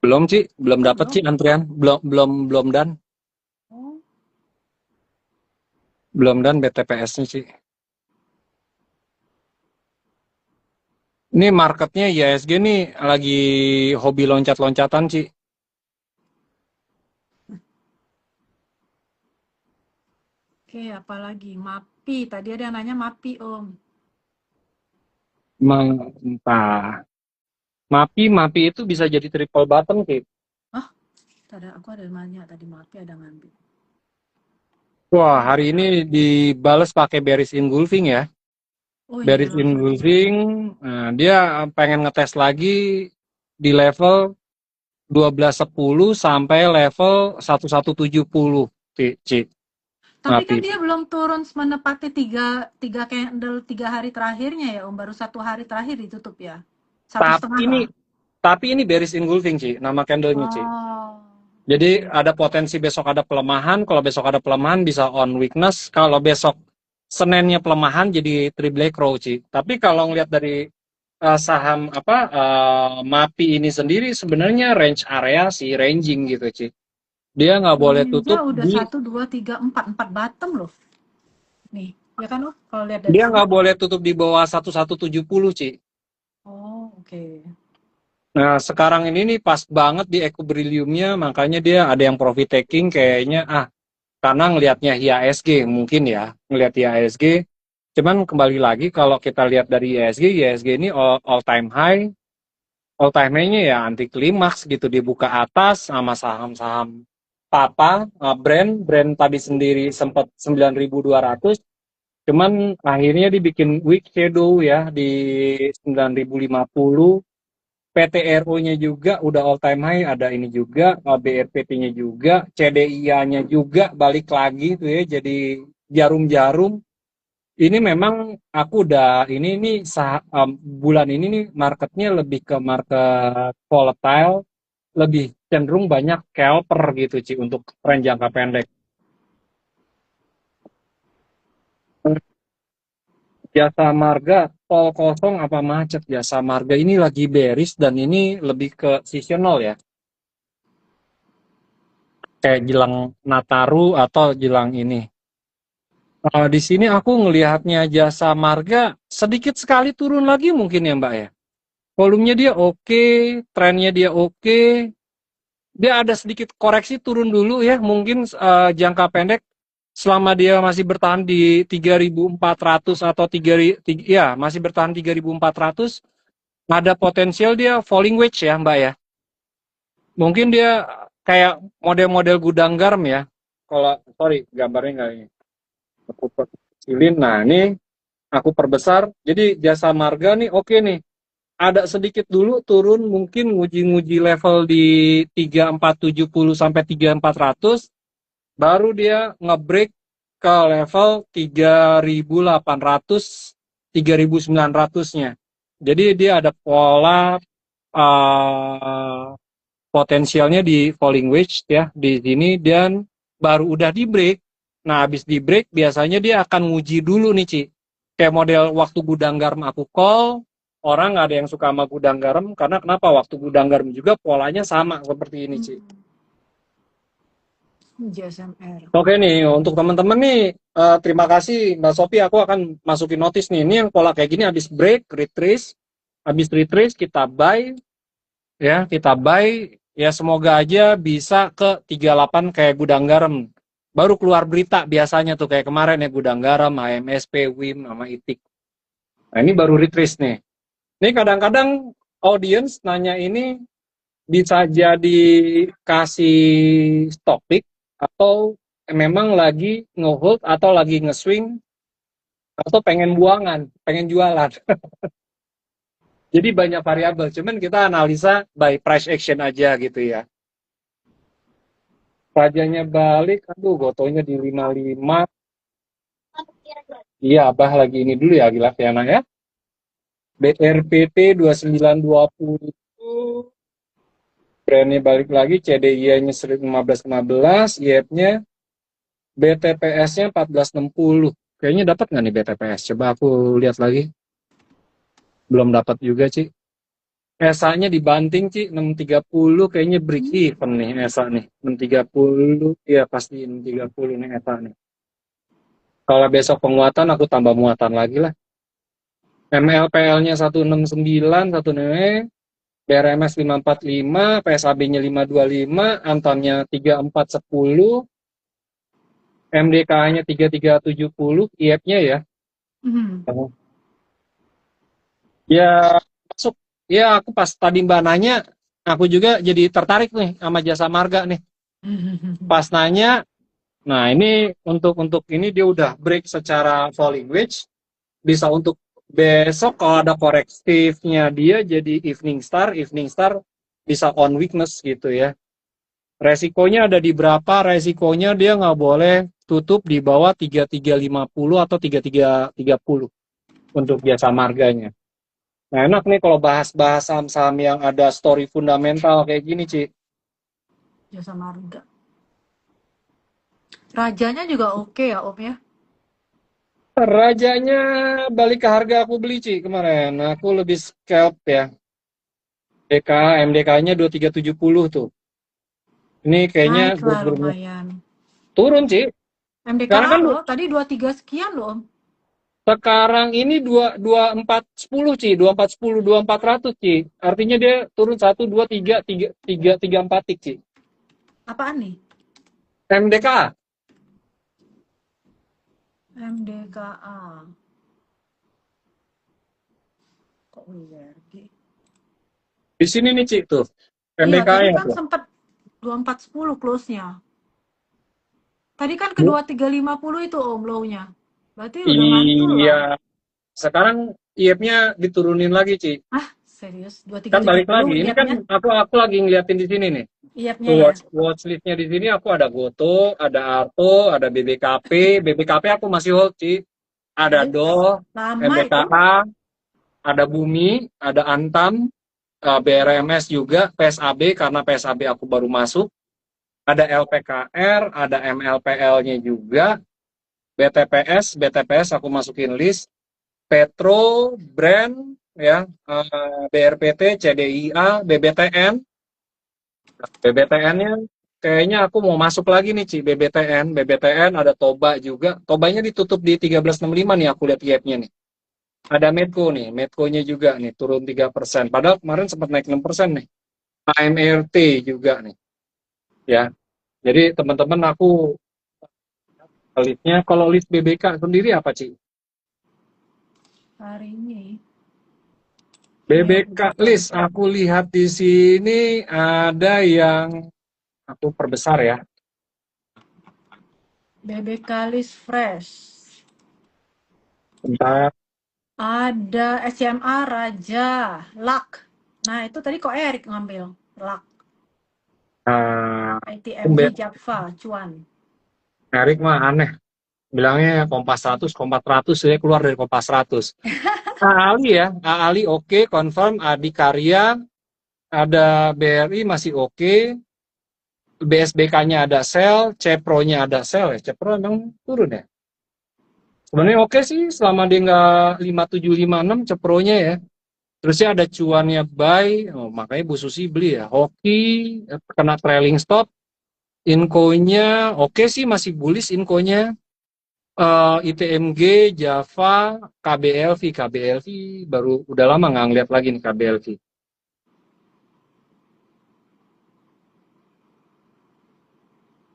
Belum sih, belum Oh, dapat sih belum. antrian, belum dan Oh, BTPS-nya sih. Ini marketnya IHSG nih lagi hobi loncat-loncatan sih. oke, apalagi MAPI. Tadi ada yang nanya MAPI, Om. Entah. MAPI itu bisa jadi triple bottom sih. Ah, tadi aku ada nanya tadi MAPI ada ngambil. Wah, Iya. hari ini dibales pakai bearish engulfing ya. Oh iya, Bearish langsung aja. engulfing, nah, dia pengen ngetes lagi di level 1210 sampai level 1170, Ci, Tapi kan MAPI. dia belum turun menepati tiga candle 3 hari terakhirnya ya, Om. Baru 1 hari terakhir ditutup ya. Satu Tapi setengah ini lah. tapi ini bearish engulfing, Ci, nama candlenya, Ci. Oh, Jadi ada potensi besok ada pelemahan, kalau besok ada pelemahan bisa on weakness, kalau besok Seninnya pelemahan jadi three black crow, Ci. Tapi kalau ngelihat dari saham apa MAPI ini sendiri sebenarnya range area sih, ranging gitu, Ci. Dia nggak boleh ini aja tutup udah di 1, 2, 3, 4 bottom loh. Nih, ya kan, Om? Kalau lihat dari dia sini. nggak boleh tutup di bawah 1170, Ci. Oh, oke. Nah, sekarang ini nih pas banget di equilibriumnya, makanya dia ada yang profit taking kayaknya karena ngelihatnya IHSG mungkin ya, ngelihat IHSG. Cuman kembali lagi kalau kita lihat dari IHSG ini all time high, all time high-nya ya anti klimaks gitu, dibuka atas sama saham-saham papa, brand tadi sendiri sempat 9.200, cuman akhirnya dibikin weak shadow ya di 9.050. PTRO-nya juga udah all time high, ada ini juga, BRPT-nya juga, CDIA-nya juga balik lagi tuh ya, jadi jarum-jarum. Ini memang aku udah ini bulan ini nih marketnya lebih ke market volatile, lebih cenderung banyak scalper gitu Ci untuk tren jangka pendek. Jasa Marga, tol kosong apa macet? Jasa Marga ini lagi bearish dan ini lebih ke seasonal ya. Kayak jelang Nataru atau jelang ini. Di sini aku ngelihatnya Jasa Marga sedikit sekali turun lagi mungkin ya Mbak ya. Volumenya dia oke, trennya dia oke. Dia ada sedikit koreksi turun dulu ya, mungkin jangka pendek selama dia masih bertahan di 3.400 atau ya, masih bertahan 3.400, ada potensial dia falling wedge ya Mbak ya. Mungkin dia kayak model-model gudang garam ya. Kalau sorry gambarnya nggak ini. Aku kecilin. Nah, ini aku perbesar. Jadi Jasa Marga nih oke nih. Ada sedikit dulu turun mungkin nguji-nguji level di 3470 sampai 3400, baru dia ngebreak ke level 3800 3900-nya. Jadi dia ada pola potensialnya di falling wedge ya di sini, dan baru udah di break. Nah, habis di break biasanya dia akan nguji dulu nih, Ci. Kayak model waktu gudang garam aku call, orang nggak ada yang suka sama gudang garam karena kenapa? Waktu gudang garam juga polanya sama seperti ini, Ci. JSMR. Oke nih, untuk teman-teman nih, terima kasih Mbak Sophie, aku akan masukin notice nih. Ini yang pola kayak gini habis break, habis retrace kita buy, ya kita buy, ya semoga aja bisa ke 38 kayak gudang garam. Baru keluar berita biasanya tuh kayak kemarin ya gudang garam, AMSP, WIM sama ITIK. Nah ini baru retrace nih. Ini kadang-kadang audience nanya ini bisa jadi kasih topik atau memang lagi nge-hold atau lagi nge-swing atau pengen buangan, pengen jualan. Jadi banyak variabel, cuman kita analisa by price action aja gitu ya. Rajanya balik, aduh gotonya di 55. Iya, Abah lagi ini dulu ya, gila ya anak ya. BRPT 2920 itu brandnya balik lagi, CDI-nya 1515, IF-nya BTPS-nya 1460. Kayaknya dapat nggak nih BTPS? Coba aku lihat lagi. Belum dapat juga, Ci. ESA-nya dibanting, Ci, 630. Kayaknya break even nih ESA nih. 630, iya pasti 630 nih ESA nih. Kalau besok penguatan, aku tambah muatan lagi lah. MLPL-nya 169, 16, BRMS 545, PSAB-nya 525, Antamnya 3410, MDK-nya 3370, IF-nya ya. Mhm. Ya, masuk. Ya, aku pas tadi Mbak nanya, aku juga jadi tertarik nih sama Jasa Marga nih. Pas nanya, nah ini untuk ini dia udah break secara falling wedge, bisa untuk besok kalau ada korektifnya dia jadi evening star bisa on weakness gitu ya. Resikonya ada di berapa? Resikonya dia nggak boleh tutup di bawah 3350 atau 3330 untuk jasa marganya. Nah, enak nih kalau bahas-bahas saham-saham yang ada story fundamental kayak gini, Ci. Jasa Marga. Rajanya juga oke ya, Om ya. Rajanya balik ke harga aku beli, Ci, kemarin. Aku lebih scalp ya. DK, MDK-nya 2370 tuh. Ini kayaknya Naik lah lumayan. turun, Ci. Sekarang MDKA kan loh, tadi 23 sekian loh, Om. sekarang ini 2410 Ci, 2410 2400 Ci. Artinya dia turun 1 2 3 3 3 3 4 tik Ci. Apaan nih? MDK. MDKA. Kok WRG? Di sini nih Ci tuh. Iya, tadi MDK-nya kan tuh. sempat 2410 close-nya. Tadi kan ke 2350 itu Om low-nya. Berarti udah mantul Iya, lah. sekarang IF-nya diturunin lagi, Ci. Ah, serius? Kan balik 2370 lagi. Ini kan IAP-nya? aku lagi ngeliatin di sini nih. IAP-nya Tuh ya? watch list-nya di sini aku ada Goto, ada Arto, ada BBKP. BBKP aku masih hold, Ci. Ada Serius? DOL, Lama itu? MBKA, ada Bumi, ada Antam, BRMS juga, PSAB karena PSAB aku baru masuk, ada LPKR, ada MLPL-nya juga, BTPS aku masukin list, Petro, Brand, ya, BRPT, CDIA, BBTN-nya kayaknya aku mau masuk lagi nih Ci, BBTN ada Toba juga, Tobanya ditutup di 1365 nih aku lihat gap-nya nih. Ada Medco nih, Medco-nya juga nih turun 3%. Padahal kemarin sempat naik 6% nih. AMRT juga nih. Ya. Jadi teman-teman aku listnya kalau list BBK sendiri apa Ci? Hari ini. BBK BBK. list aku lihat di sini ada yang aku perbesar ya. BBK list fresh. Bentar. Ada SMA Raja. Lak. Nah, itu tadi kok Erik ngambil. Lak. Nah, ITMG Jakva. Cuan. Erik mah aneh. Bilangnya Kompas 100, Kompas 100, saya keluar dari Kompas 100. Ali ya, Ali oke, confirm, Adi Karya, ada BRI masih oke, BSBK-nya ada sell, Cepro-nya ada sell ya. Cepro emang turun ya. Sebenarnya oke sih selama dia nggak 5756 Cepro-nya ya. Terusnya ada cuannya buy, oh, makanya Bu Susi beli ya. Hoki kena trailing stop, Inco-nya oke sih masih bullish Inco-nya. ITMG, Java, KBLV baru udah lama nggak ngeliat lagi nih KBLV.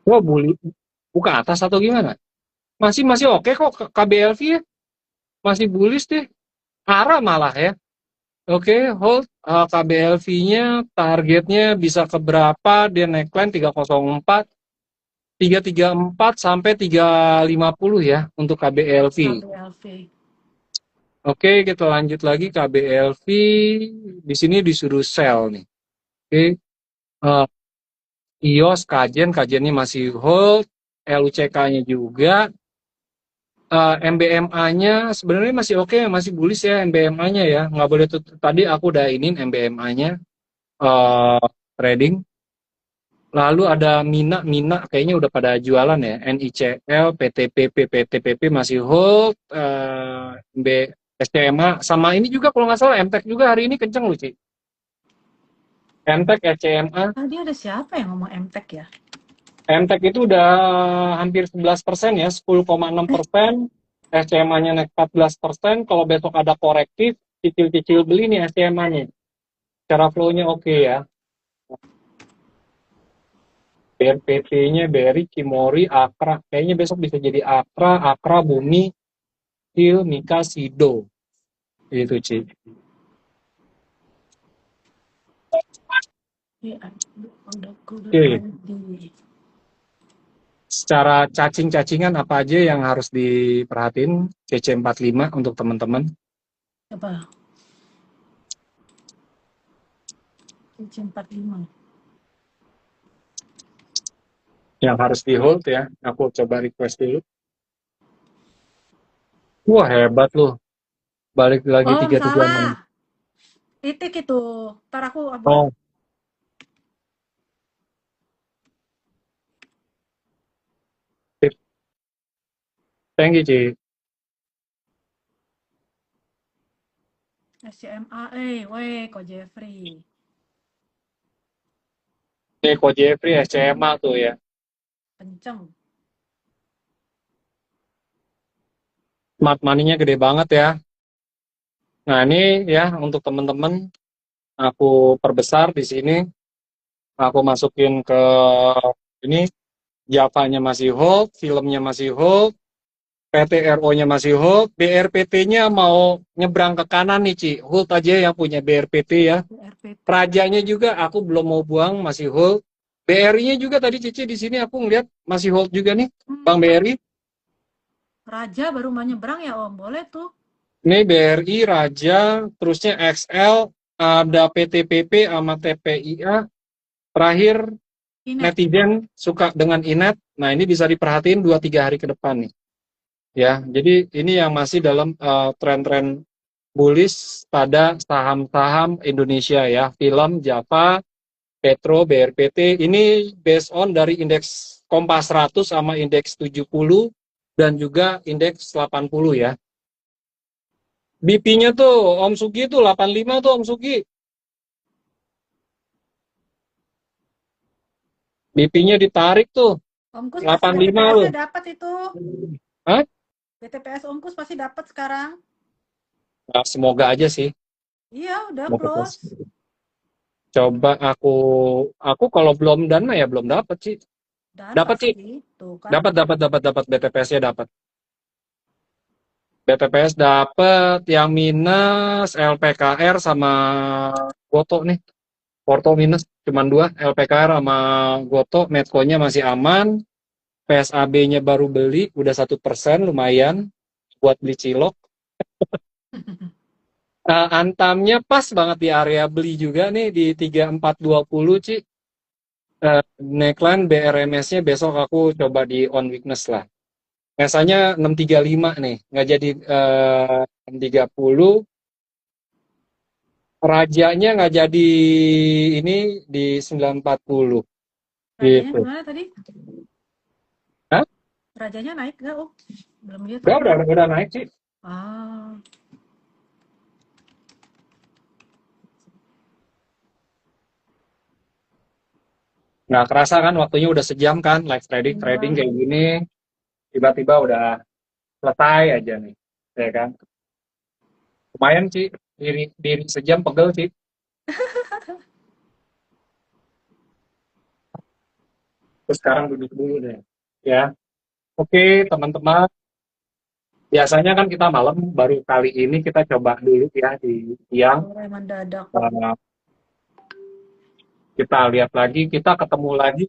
Wah, buka atas atau gimana? Masih oke kok KBLV ya. Masih bullish deh. Arah malah ya. Oke, hold KBLV-nya targetnya bisa ke berapa? Dia neckline 304, 334 sampai 350 ya untuk KBLV. KBLV. Oke, kita lanjut lagi KBLV. Di sini disuruh sell nih. Oke, eh, IOS kajiannya masih hold, LUCK-nya juga. MBMA-nya sebenarnya masih oke, masih bullish ya MBMA-nya ya. Nggak boleh tutup. Tadi aku udah inin MBMA-nya trading. Lalu ada Mina kayaknya udah pada jualan ya. NICL, PTPP, PTPP masih hold. SCMA sama ini juga kalau nggak salah MTEK juga hari ini kenceng loh, Ci. MTEK, SCMA. Tadi ada siapa yang ngomong MTech ya? MTEK itu udah hampir 11% ya, 10,6%. SCMA-nya naik 14%. Kalau besok ada korektif, cicil-cicil beli nih SCMA-nya. Cara flow-nya oke ya. BRPT-nya, BRI, Kimori, Akra. Kayaknya besok bisa jadi Akra, Bumi, Sil, Mika, Sido. Gitu, Ci. Iya, udah Oke. tadi. Secara cacing-cacingan apa aja yang harus diperhatiin CC45 untuk teman-teman? Apa? C45. Yang harus di hold ya. Aku coba request dulu. Wah, hebat loh. Balik lagi Oh, 336. salah. Titik itu. Ntar aku buat. Oh, sip. Thank you, Ci. SCMA, weh, kok Jeffrey. Ini Ko Jeffrey SCMA tuh ya. Kenceng. Smart money-nya gede banget ya. Nah, ini ya untuk teman-teman aku perbesar di sini. Aku masukin ke ini Java-nya masih hold, filmnya masih hold, PTRO-nya masih hold, BRPT-nya mau nyebrang ke kanan nih, Ci. Hold aja yang punya BRPT ya. RPT. Rajanya juga aku belum mau buang, masih hold. BRI-nya juga tadi Cici di sini aku ngeliat masih hold juga nih, Bang BRI. Raja baru mau nyebrang ya Om, boleh tuh. Ini BRI, Raja, terusnya XL, ada PTPP sama TPIA. Terakhir Inet. netizen suka dengan Inet. Nah ini bisa diperhatiin 2-3 hari ke depan nih. Ya, jadi ini yang masih dalam tren-tren bullish pada saham-saham Indonesia ya, film, Java, Petro, BRPT. Ini based on dari indeks Kompas 100 sama indeks 70 dan juga indeks 80 ya. BP-nya tuh Om Sugi tuh 85 tuh Om Sugi. BP-nya ditarik tuh Omkus pasti 85 loh. BTPS-nya dapat itu. Hah? BTPS Omkus pasti dapat sekarang. Nah, semoga aja sih. Iya, udah Semoga. close. Coba aku kalau belum dana ya belum dapat sih. Dan Dapat sih. pasti tuh kan. Dapat BTPS-nya dapat. BTPS dapat yang minus LPKR sama Goto nih. Porto minus cuman 2, LPKR sama Goto, Medco-nya masih aman, PSAB-nya baru beli, udah 1%, lumayan buat beli cilok. Antamnya pas banget di area beli juga nih di 3420 Ci. Neckline BRMS-nya besok aku coba di on weakness lah. Biasanya 635 nih, nggak jadi 630. Rajanya nggak jadi ini di 940 Rajanya gitu. gimana tadi? Hah? Rajanya naik nggak Om? Belum lihat Udah, aku. udah naik sih. Ah, Nggak kerasa kan waktunya udah sejam kan live trading trading iya. kayak gini tiba-tiba udah selesai aja nih ya kan lumayan sih diri sejam pegel sih terus sekarang duduk dulu deh ya oke teman-teman biasanya kan kita malam baru kali ini kita coba dulu ya di siang. Sore mendadak. Nah, kita lihat lagi kita ketemu lagi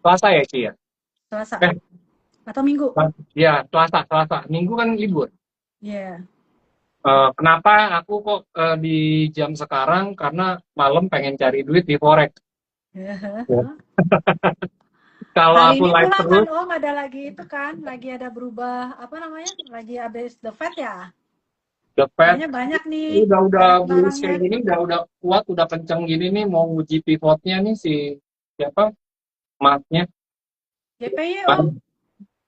Selasa ya Ci ya Selasa eh atau Minggu? ya Selasa Minggu kan libur Iya. Yeah. Kenapa aku kok di jam sekarang? Karena malam pengen cari duit di forex. Ya. Kalau Hari aku ini live pula kan terus, Om ada lagi itu kan, lagi ada berubah apa namanya? Lagi habis The Fed ya. the Fed Kayaknya banyak nih udah bullish barang-barangnya. kayak gini, udah kuat, udah kenceng gini nih, mau uji pivotnya nih si siapa? Marknya. JPY Om,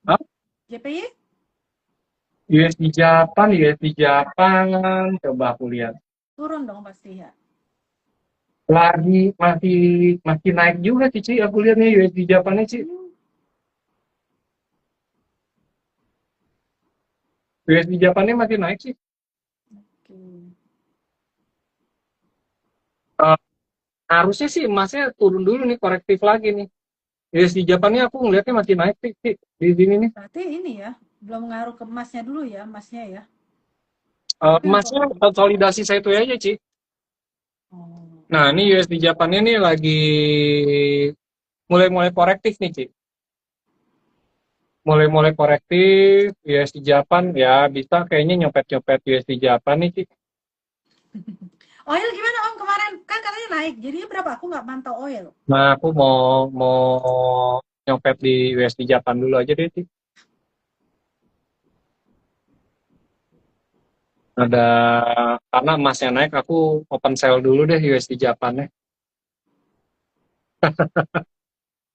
Hah? JPY USD Japan, USD Japan, coba aku lihat. turun dong pasti ya. Lagi masih masih naik juga sih, Ci. Aku lihat nih USD Japannya, Ci. Hmm, USD Japannya masih naik sih. oke. Eh, Harusnya sih emasnya turun dulu nih, korektif lagi nih. USD Japannya aku ngeliatnya masih naik sih, Ci. Di sini nih. Berarti ini ya, belum ngaruh ke emasnya dulu ya, emasnya ya. Tapi untuk Emasnya konsolidasi saya itu aja, Ci. oh, Nah, ini USD Japannya nih lagi mulai-mulai korektif nih, Ci. Mulai-mulai korektif, USD Japan ya bisa kayaknya nyopet-nyopet USD Japan nih, Ci. oil gimana Om kemarin? Kan katanya naik. Jadinya berapa? Aku nggak mantau oil. Nah, aku mau nyopet di USD Japan dulu aja deh, Ci. Ada karena emasnya naik, aku open sale dulu deh USD Japannya.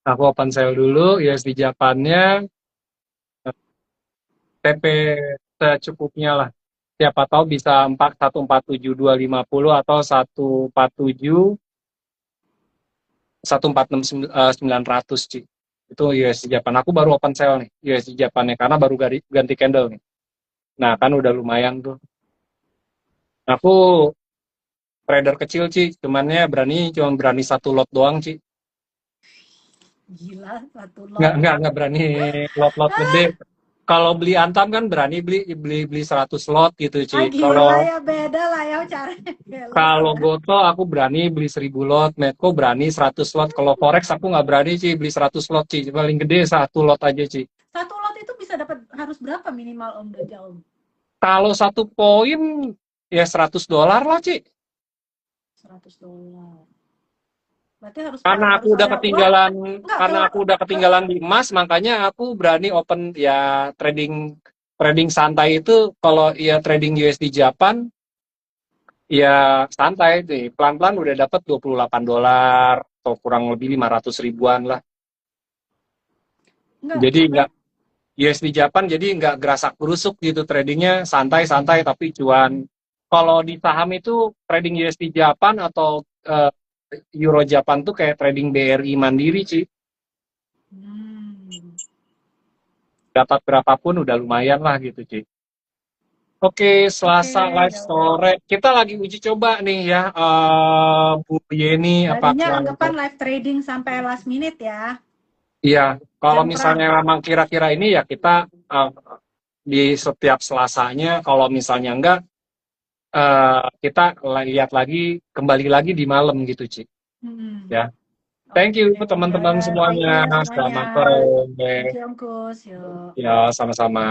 Aku open sale dulu USD Japannya, TP secukupnya lah. Siapa tahu bisa 147.250 atau 146.900 Ci. Itu USD Japan. Aku baru open sale nih USD Japannya karena baru ganti candle nih. Nah, kan udah lumayan tuh. Aku trader kecil Ci, cumannya cuma berani satu lot doang Ci. Gila, satu lot. Nggak berani lot-lot gede. Kalau beli Antam kan berani beli 100 lot gitu, Ci. Ah Kalau gila ya, beda lah ya caranya. Beli kalau ya. Goto aku berani beli 1000 lot, Medco berani 100 lot. Kalau Forex aku nggak berani, Ci, beli 100 lot, Ci. Paling gede satu lot aja, Ci. Satu lot itu bisa dapat harus berapa minimal Om Doja Om? Kalau satu poin ya $100 lah, Ci. $100. Berarti harus Karena aku harus udah ada uang. ketinggalan Enggak karena kalau aku udah ketinggalan di emas, makanya aku berani open ya trading trading santai itu kalau ya trading USD Japan ya santai nih, pelan-pelan udah dapat $28 atau kurang lebih 500 ribuan lah. enggak Jadi nggak USD Japan jadi nggak gerasak gerusuk gitu tradingnya santai-santai tapi cuan. Kalau di saham itu trading USD Japan atau Euro Japan tuh kayak trading BRI Mandiri sih. hmm. Dapat berapapun udah lumayan lah gitu sih. Oke, Oke, Selasa live ya udah. sore. Kita lagi uji coba nih ya, Bu Yeni Jadinya apakah anggapan live trading sampai last minute ya. iya, kalau Jam misalnya perang. memang kira-kira ini ya kita uh, di setiap Selasanya, kalau misalnya enggak, kita lihat lagi, kembali lagi di malam gitu, Ci. Hmm. Ya, thank you Oke, ya teman-teman udah. Thank semuanya. you semuanya. Selamat sore. Thank you Om Kus. Yuk. Ya, sama-sama.